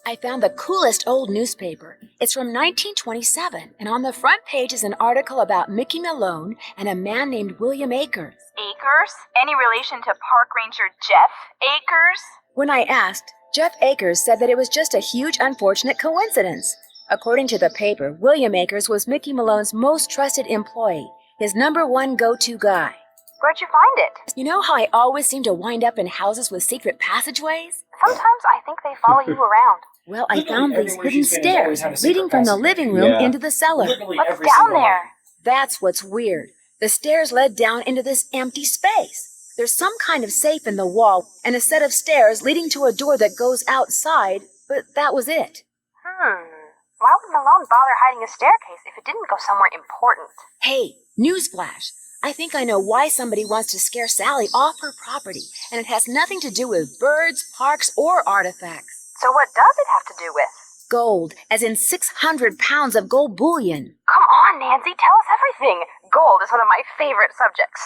I found the coolest old newspaper. It's from 1927, and on the front page is an article about Mickey Malone and a man named William Akers. Akers? Any relation to Park Ranger Jeff Akers? When I asked, Jeff Akers said that it was just a huge unfortunate coincidence. According to the paper, William Akers was Mickey Malone's most trusted employee, his #1 go-to guy. Where'd you find it? You know how I always seem to wind up in houses with secret passageways? Sometimes I think they follow you around. Well, I Literally found these everywhere hidden she's been has always stairs had a secret leading from the passageway. living room Yeah. into the cellar. Literally What's every down single there? That's what's weird. The stairs led down into this empty space. There's some kind of safe in the wall and a set of stairs leading to a door that goes outside, but that was it. Why would Malone bother hiding a staircase if it didn't go somewhere important? Hey, newsflash. I think I know why somebody wants to scare Sally off her property, and it has nothing to do with birds, parks, or artifacts. So what does it have to do with? Gold, as in 600 pounds of gold bullion. Come on, Nancy, tell us everything. Gold is one of my favorite subjects.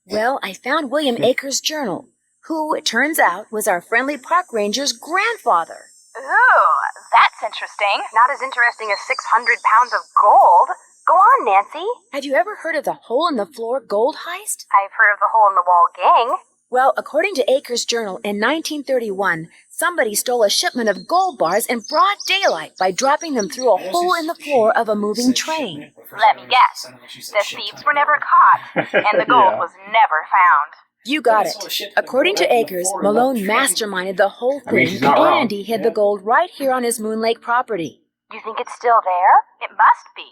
Well, I found William Akers' journal, who, it turns out, was our friendly park ranger's grandfather. Ooh, that's interesting. Not as interesting as 600 pounds of gold. Go on, Nancy. Have you ever heard of the hole-in-the-floor gold heist? I've heard of the hole-in-the-wall gang. Well, according to Akers' journal, in 1931, somebody stole a shipment of gold bars in broad daylight by dropping them through a hole in the floor of a moving train. Let me guess. The thieves were never caught, and the gold was never found. You got it. According to Akers, Malone masterminded the whole I mean, thing, she's not wrong. and he hid the gold right here on his Moon Lake property. You think it's still there? It must be.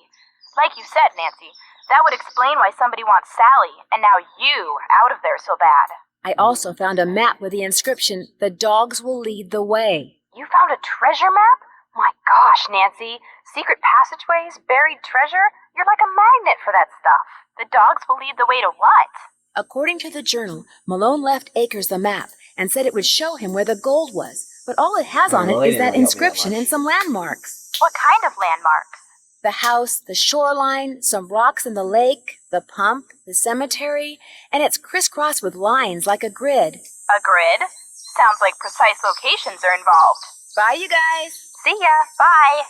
Like you said, Nancy, that would explain why somebody wants Sally, and now you out of there so bad. I also found a map with the inscription, "The dogs will lead the way." You found a treasure map? My gosh, Nancy. Secret passageways, buried treasure? You're like a magnet for that stuff. The dogs will lead the way to what? According to the journal, Malone left Akers the map and said it would show him where the gold was, but all it has on it Well, they is that didn't really help me that inscription much. and some landmarks. What kind of landmarks? The house, the shoreline, some rocks in the lake, the pump, the cemetery, and it's crisscrossed with lines like a grid. A grid? Sounds like precise locations are involved. Bye, you guys. See ya. Bye.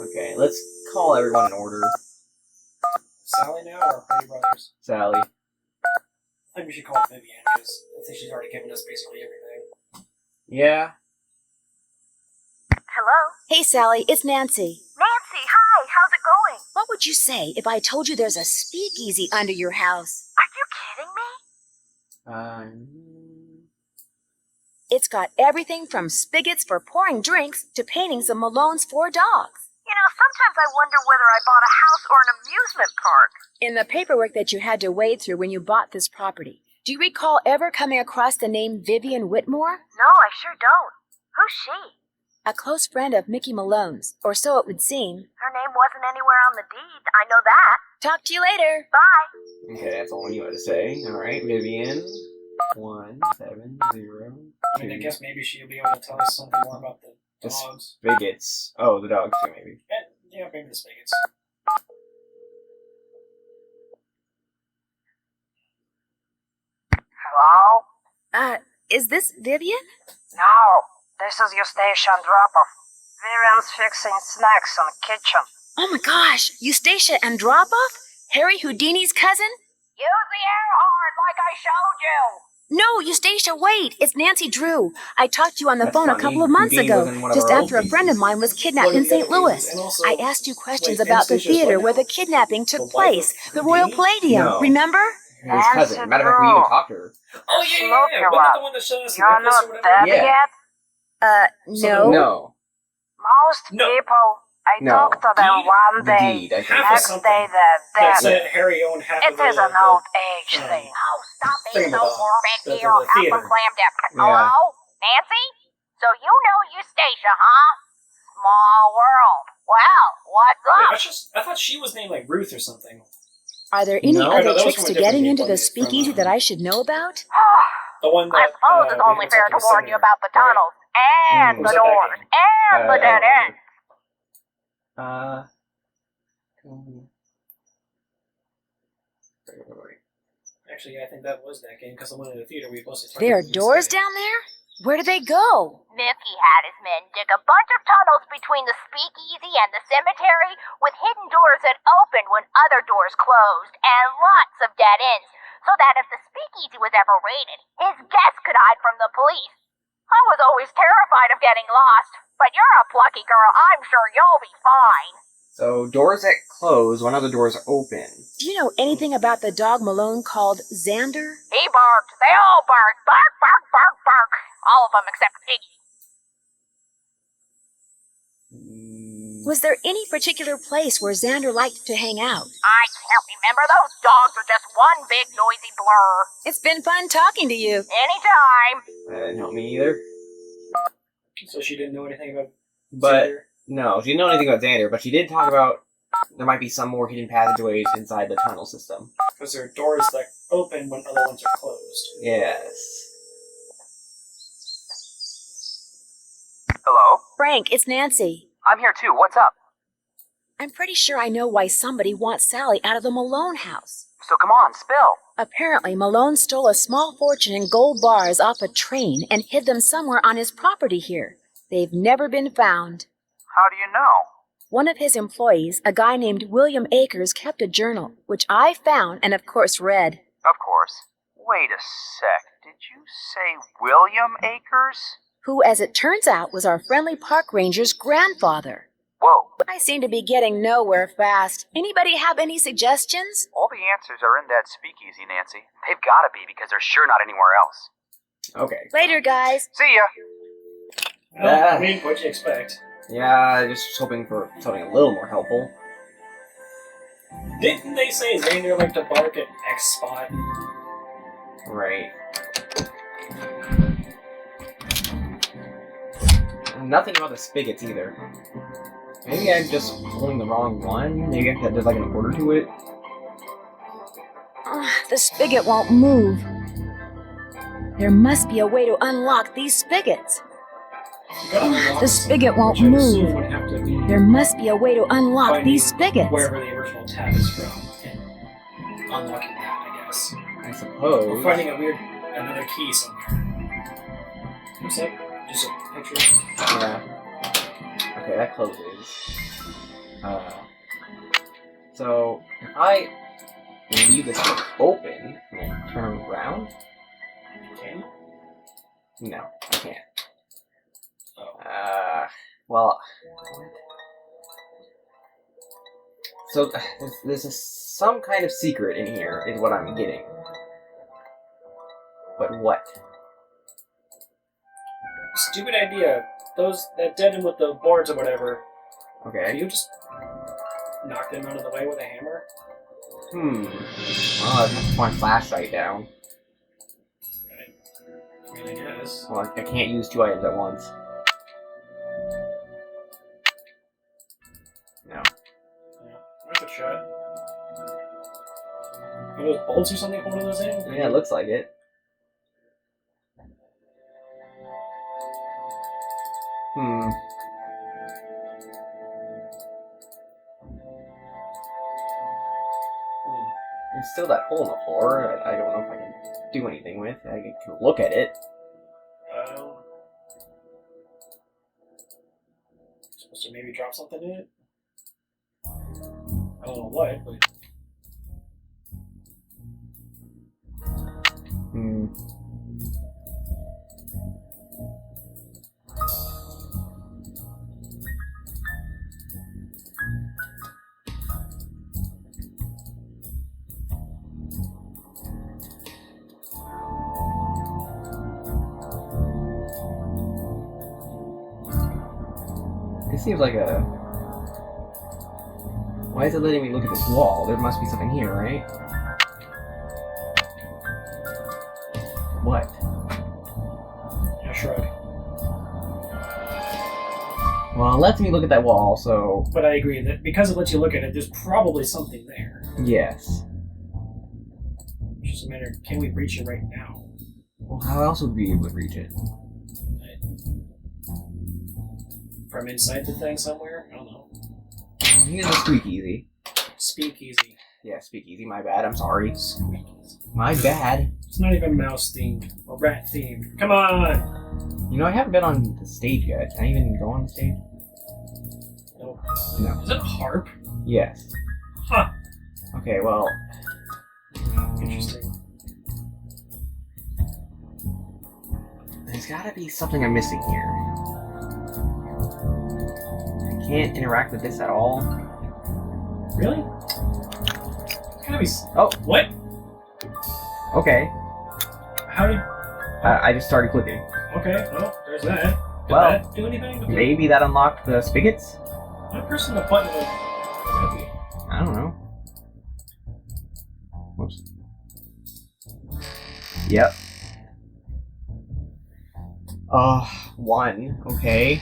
Okay, let's call everyone in order. Sally now or Furry Brothers? Sally. I think we should call Vivian because I think she's already given us basically everything. Yeah. Hello? Hey, Sally, it's Nancy. Nancy, hi. How's it going? What would you say if I told you there's a speakeasy under your house? Are you kidding me? It's got everything from spigots for pouring drinks to paintings of Malone's 4 dogs. You know, sometimes I wonder whether I bought a house or an amusement park. In the paperwork that you had to wade through when you bought this property, do you recall ever coming across the name Vivian Whitmore? No, I sure don't. Who's she? A close friend of Mickey Malone's, or so it would seem. Her name wasn't anywhere on the deed. I know that. Talk to you later. Bye. Okay, that's all you had to say. Alright, Vivian. 170. I mean, I guess maybe she'll be able to tell us something more about the The dogs. spigots. Oh, the dogs too, maybe. And, yeah, maybe the spigots. Hello? Is this Vivian? No. This is your station drop-off. Vivian's fixing snacks in the kitchen. Oh my gosh, Eustacia Andropov? Harry Houdini's cousin? Use the air horn like I showed you. No, Eustacia, wait! It's Nancy Drew. I talked to you on the That's phone a funny. couple of months Houdini ago, was in one of just our old after a friend of pieces. mine was kidnapped One in of the St. other Louis. pieces, and also- I asked you questions Wait, about the Eustacia's theater what where now? the kidnapping took The wife of place, the Houdini? Royal Palladium, No. remember? His cousin. Matter of fact, we even talked to her. Oh, yeah, Smoke yeah, your yeah. Wasn't love. the one that showed us the You're necklace or not whatever? dead Yeah. yet? No. No. Most No. people, I No. talk to them Deed? one The day. deed, I think. Half of Next something. day they're That dead. said Harry owned half It of the... is an old age um, thing. Oh, stop thing being so about the- morbid the here. I'm theater. from Clam Dip. Yeah. Hello? Nancy? So you know Eustacia, huh? Small world. Well, what's Wait, up? I thought she was named like Ruth or something. Are there any No. other No, that was tricks from a to different getting game, into the wasn't it? From, speakeasy that I should know about? The one I that... suppose it's we only had fair to something warn you similar, about the right? tunnels and Was the that that doors game? and the dead end. Actually, I think that was that game because the one in the theater we mostly talked There are about doors Eustacia. down there? Where do they go? Mickey had his men dig a bunch of tunnels between the speakeasy and the cemetery with hidden doors that opened when other doors closed and lots of dead ends so that if the speakeasy was ever raided, his guests could hide from the police. I was always terrified of getting lost, but you're a plucky girl. I'm sure you'll be fine. So, doors that close when other doors open. Do you know anything about the dog Malone called Xander? He barked. They all barked. Bark, bark, bark, bark. All of them except Piggy. Was there any particular place where Xander liked to hang out? I can't remember. Those dogs are just one big noisy blur. It's been fun talking to you. Anytime. That didn't help me either. So she didn't know anything about But, Xander? no, she didn't know anything about Xander, but she did talk about there might be some more hidden passageways inside the tunnel system. Because there are doors that open when other ones are closed. Yes. Hello? Frank, it's Nancy. I'm here too. What's up? I'm pretty sure I know why somebody wants Sally out of the Malone house. So come on, spill. Apparently, Malone stole a small fortune in gold bars off a train and hid them somewhere on his property here. They've never been found. How do you know? One of his employees, a guy named William Akers, kept a journal, which I found and of course read. Of course. Wait a sec. Did you say William Akers? Who, as it turns out, was our friendly park ranger's grandfather. Whoa. I seem to be getting nowhere fast. Anybody have any suggestions? All the answers are in that speakeasy, Nancy. They've gotta be because they're sure not anywhere else. Okay. Later, guys. See ya! Well, I mean, what'd you expect? Yeah, just hoping for something a little more helpful. Didn't they say reindeer like to bark at X spot? Right. Nothing about the spigots either. Maybe I'm just pulling the wrong one. Maybe I there's like an order to it. The spigot won't move. There must be a way to unlock these spigots. The spigot won't Which I assume move. would have to be There must be a way to unlock finding these spigots. wherever the original tab is from and unlocking that, I guess. I Or suppose. finding another key somewhere. Looks like just a picture. Yeah. Okay, that closes. So if I leave this door open and turn around, Can you? no, I can't. Oh. Well. So there's some kind of secret in here, is what I'm getting. But what? Stupid idea. That dead end with the boards or whatever. Can Okay. you just knock them out of the way with a hammer? Well, I have to put my flashlight down. I mean, I guess. Well, I can't use two items at once. No. Yeah, worth a shot. Are those bolts or something holding those in? Yeah, it looks like it. There's still that hole in the floor. I don't know if I can do anything with. I can look at it. Supposed to maybe drop something in it? I don't know what, but... It seems like a... Why is it letting me look at this wall? There must be something here, right? What? Yeah, shrug. Well, it lets me look at that wall, so... But I agree that because it lets you look at it, there's probably something there. Yes. It's just a matter of, can we reach it right now? Well, how else would we be able to reach it? From inside the thing somewhere? I don't know. Here's a Speakeasy. Speakeasy. Yeah, Speakeasy, my bad, I'm sorry. Speakeasy. My bad. It's not even mouse themed or rat themed. Come on! You know, I haven't been on the stage yet. Can I even go on the stage? Nope. No. Is it a harp? Yes. Huh. Okay, well... Interesting. There's gotta be something I'm missing here. I can't interact with this at all. Really? It's gotta be. Oh. What? Okay. How did. I just started clicking. Okay, well, there's that. Did Well, that do anything? Maybe that unlocked the spigots? I'm pressing the button. I don't know. Whoops. Yep. One. Okay.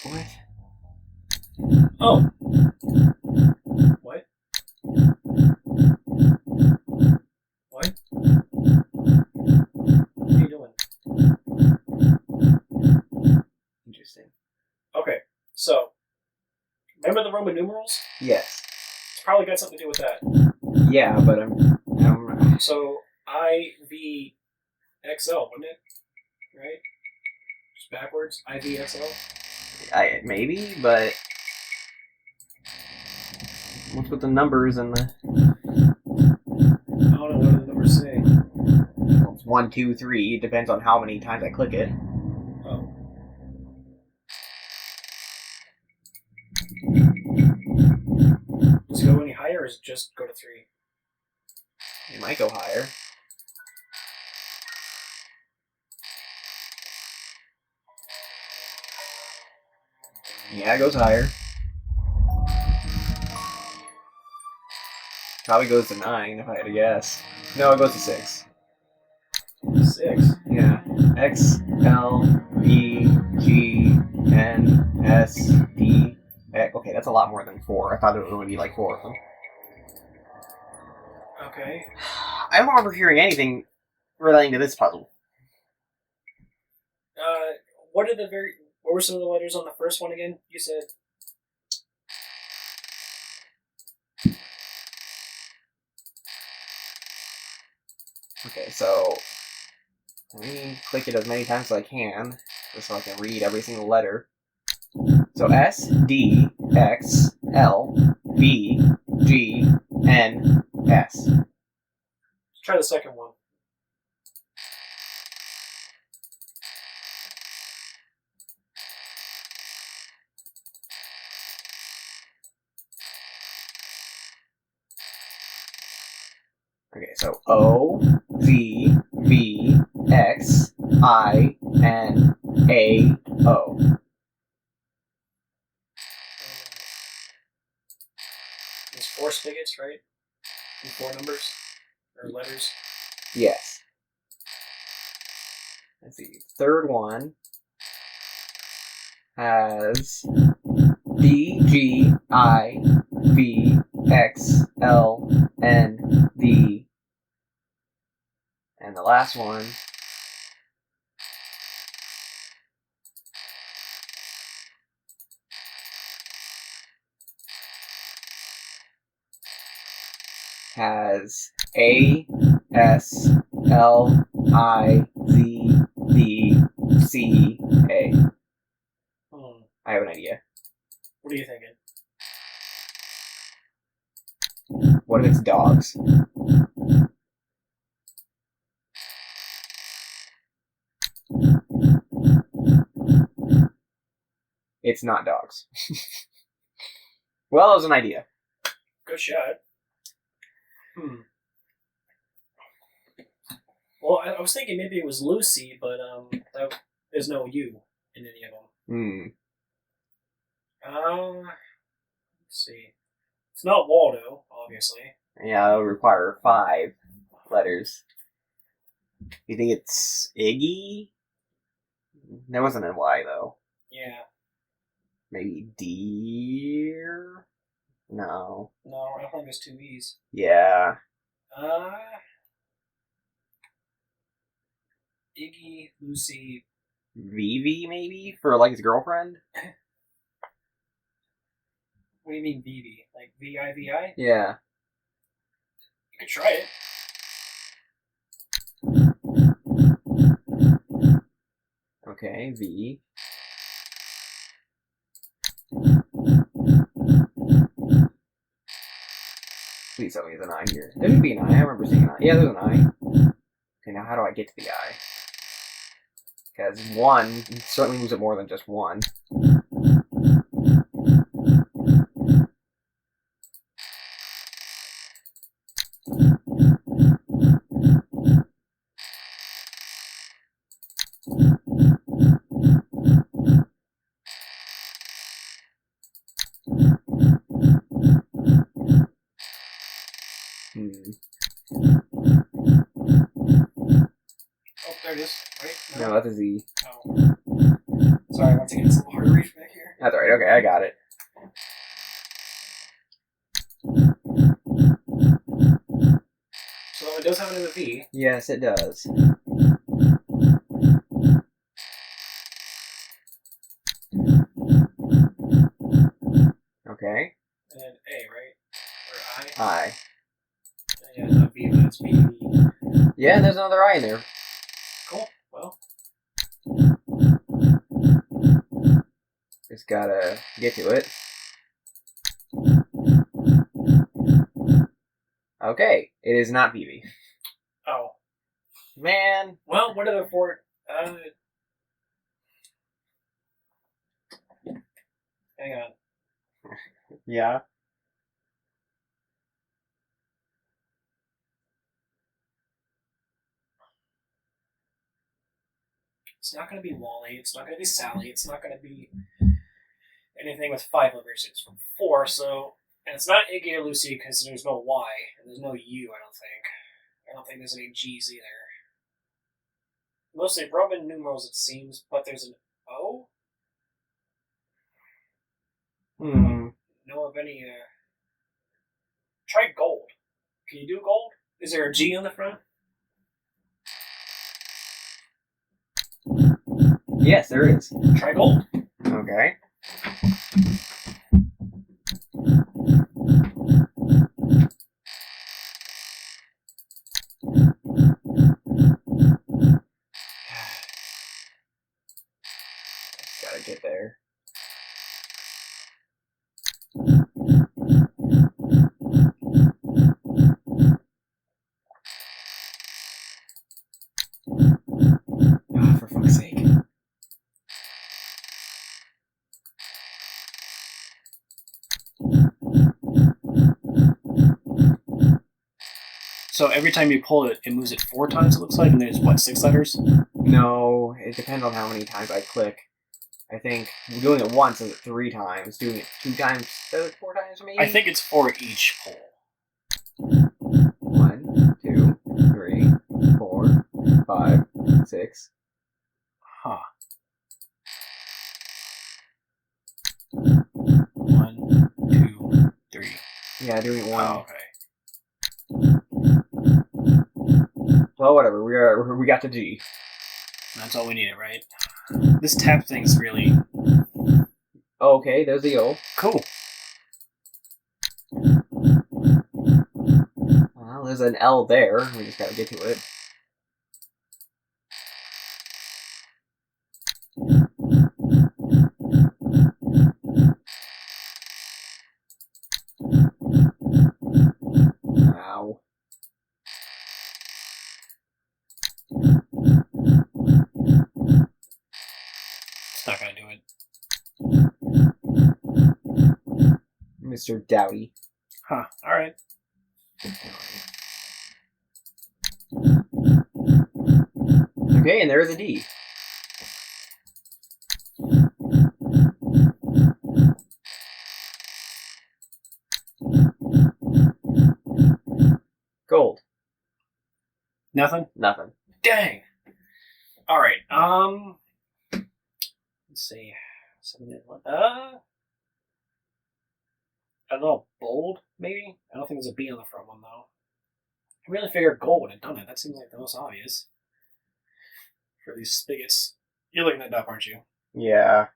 What? Oh. What? What? What are you doing? Interesting. Okay, so. Remember the Roman numerals? Yes. It's probably got something to do with that. Yeah, but I'm So, IVXL, wouldn't it? Right? Just backwards. IVXL. Maybe, but what's with the numbers and the? I don't know what the numbers say. Well, it's 1, 2, 3. It depends on how many times I click it. Oh. Does it go any higher, or is it just go to 3? It might go higher. Yeah, it goes higher. Probably goes to 9 if I had to guess. No, it goes to 6. 6. Yeah. X, L, V, G, N, S, D. Okay, that's a lot more than 4. I thought it would only be like 4 of them. Okay. I don't remember hearing anything relating to this puzzle. What were some of the letters on the first one again? You said. Okay, so let me click it as many times as I can, just so I can read every single letter. So S, D, X, L, V, G, N, S. Let's try the second one. Okay, so O, Z, V, X, I, N, A, O. There's 4 spigots, right? And 4 numbers? Or letters? Yes. Let's see. Third one has D, G, I, V, X, L, N, D. And the last one has A, S, L, I, Z, D, C, A. I have an idea. What are you thinking? What if it's dogs? It's not dogs. Well, it was an idea. Good shot. Well, I was thinking maybe it was Lucy, but there's no U in any of them. Let's see. It's not Waldo, obviously. Yeah, it'll require 5 letters. You think it's Iggy? There wasn't a Y, though. Yeah. Maybe Deer? No. No, I don't think there's 2 E's. Yeah. Iggy, Lucy. Vivi, maybe? For, like, his girlfriend? What do you mean Vivi? Like V-I-V-I? Yeah. You could try it. Okay, V. Please tell me there's an I here. There should be an I. I remember seeing an I. Yeah, there's an I. Okay, now how do I get to the I? Because 1 certainly moves it more than just 1. Oh, there it is. Right? No, that's a Z. Oh. Sorry, once again, it's a little hard to reach back here. That's alright, okay, I got it. So it does have another V. Yes, it does. Okay. And then A, right? Or I? I. Yeah, not V, but it's B. Yeah, and there's another eye in there. Cool. Well, Just gotta get to it. Okay, it is not Phoebe. oh. Man. Well, what other fort? Hang on. Yeah. It's not going to be Wally. It's not going to be Sally. It's not going to be anything with 5 letters. It's from 4, so... And it's not Iggy or Lucy because there's no Y, and there's no U, I don't think. I don't think there's any G's either. Mostly Roman numerals, it seems, but there's an O? Know of any, Try gold. Can you do gold? Is there a G on the front? Yes, there is. Try gold. Okay. Gotta get there. Oh, for fuck's sake. So every time you pull it, it moves it 4 times, it looks like, and there's, what, 6 letters? No, it depends on how many times I click. I think doing it once is 3 times. Doing it 2 times, 4 times maybe? I think it's 4 each pull. 1, 2, 3, 4, 5, 6. Huh. 1, 2, 3. Yeah, doing it 1. Oh, okay. Well, whatever. We got the G. That's all we needed, right? This tab thing's really... Okay, there's the O. Cool. Well, there's an L there. We just gotta get to it. Ow. It's not gonna do it. Mr. Dowdy. Huh. Alright. Okay, and there's a D. Gold. Nothing? Nothing. Dang! Alright, let's see. 7 minute one. I don't know, bold, maybe? I don't think there's a B on the front one, though. I really figured gold would have done it. That seems like the most obvious. For these spigots. You're looking it up, aren't you? Yeah.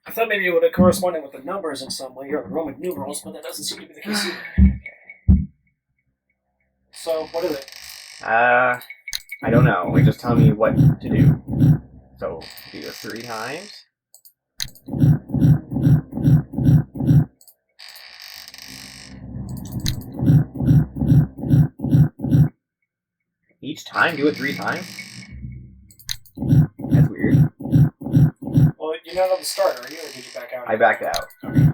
I thought maybe it would have corresponded with the numbers in some way, or the Roman numerals, but that doesn't seem to be the case either. So, what is it? I don't know. It just tell me what to do. So, do this 3 times. Each time, do it 3 times? That's weird. Well, you're not on the start, are you? Or did you back out? I backed out. Okay.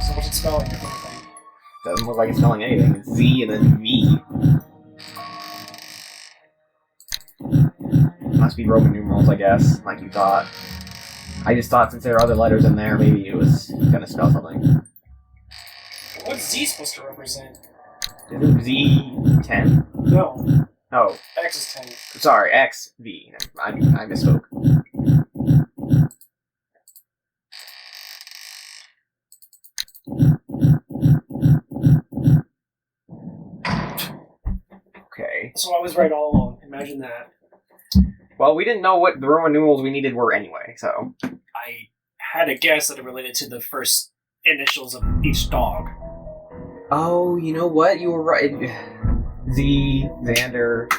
So what's it spelling? Doesn't look like it's spelling anything. It's Z and then V. Must be Roman numerals, I guess, like you thought. I just thought since there are other letters in there, maybe it was gonna spell something. What's Z supposed to represent? Isn't Z 10? No. Oh, X is 10. sorry, X, V. I misspoke. Okay. So I was right all along. Imagine that. Well, we didn't know what the Roman numerals we needed were anyway, so... I had a guess that it related to the first initials of each dog. Oh, you know what? You were right. Z, Xander...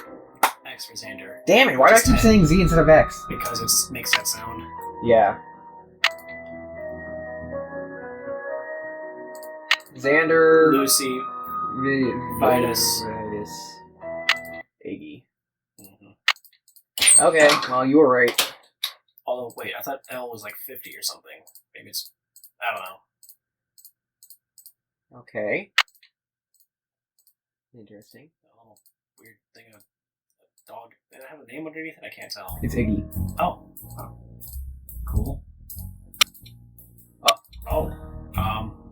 X for Xander. Damn it, why do I keep saying Z instead of X? Because it makes that sound. Yeah. Xander... Lucy. Vitus. Iggy. Okay, well, you were right. Although, wait, I thought L was like 50 or something. Maybe it's... I don't know. Okay. Interesting. A little weird thing of a dog. Did it have a name underneath it? I can't tell. It's Iggy. Oh. Cool.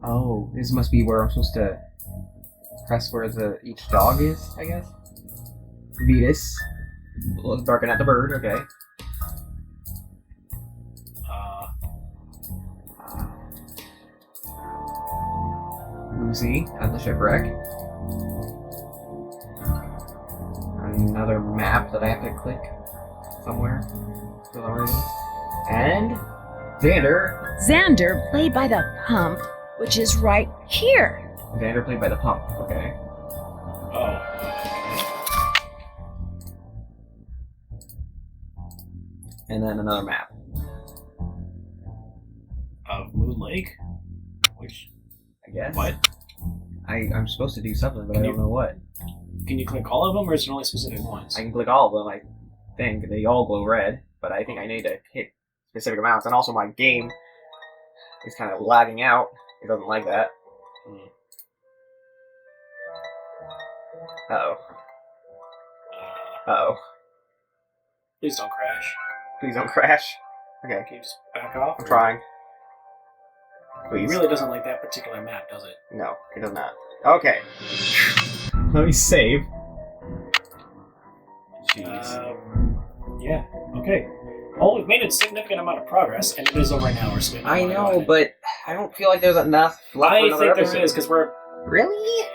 Oh, this must be where I'm supposed to press where each dog is, I guess? Vetus. Barking at the bird, okay. Lucy at the shipwreck. Another map that I have to click somewhere for some reason. And Xander. Xander, played by the pump, which is right here. Xander played by the pump, okay. Oh. And then another map. Of Moon Lake? Which... I guess. What? I'm supposed to do something, but I don't know what. Can you click all of them, or is it only specific ones? I can click all of them, I think. They all glow red, but I think I need to hit specific amounts. And also my game is kind of lagging out. It doesn't like that. Uh-oh. Uh-oh. Please don't crash. Please don't crash. Okay. Can you just back off? I'm trying. Please. It really doesn't like that particular map, does it? No, it does not. Okay. Let me save. Jeez. Yeah. Okay. Well, we've made a significant amount of progress, and it is over an hour, so I know, but I don't feel like there's enough left for another episode. There is, because we're... Really?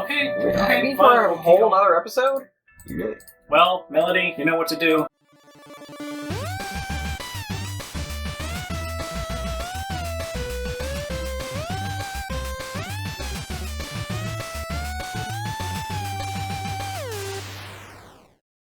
Okay. I mean, for a whole other episode? Really? Well, Melody, you know what to do.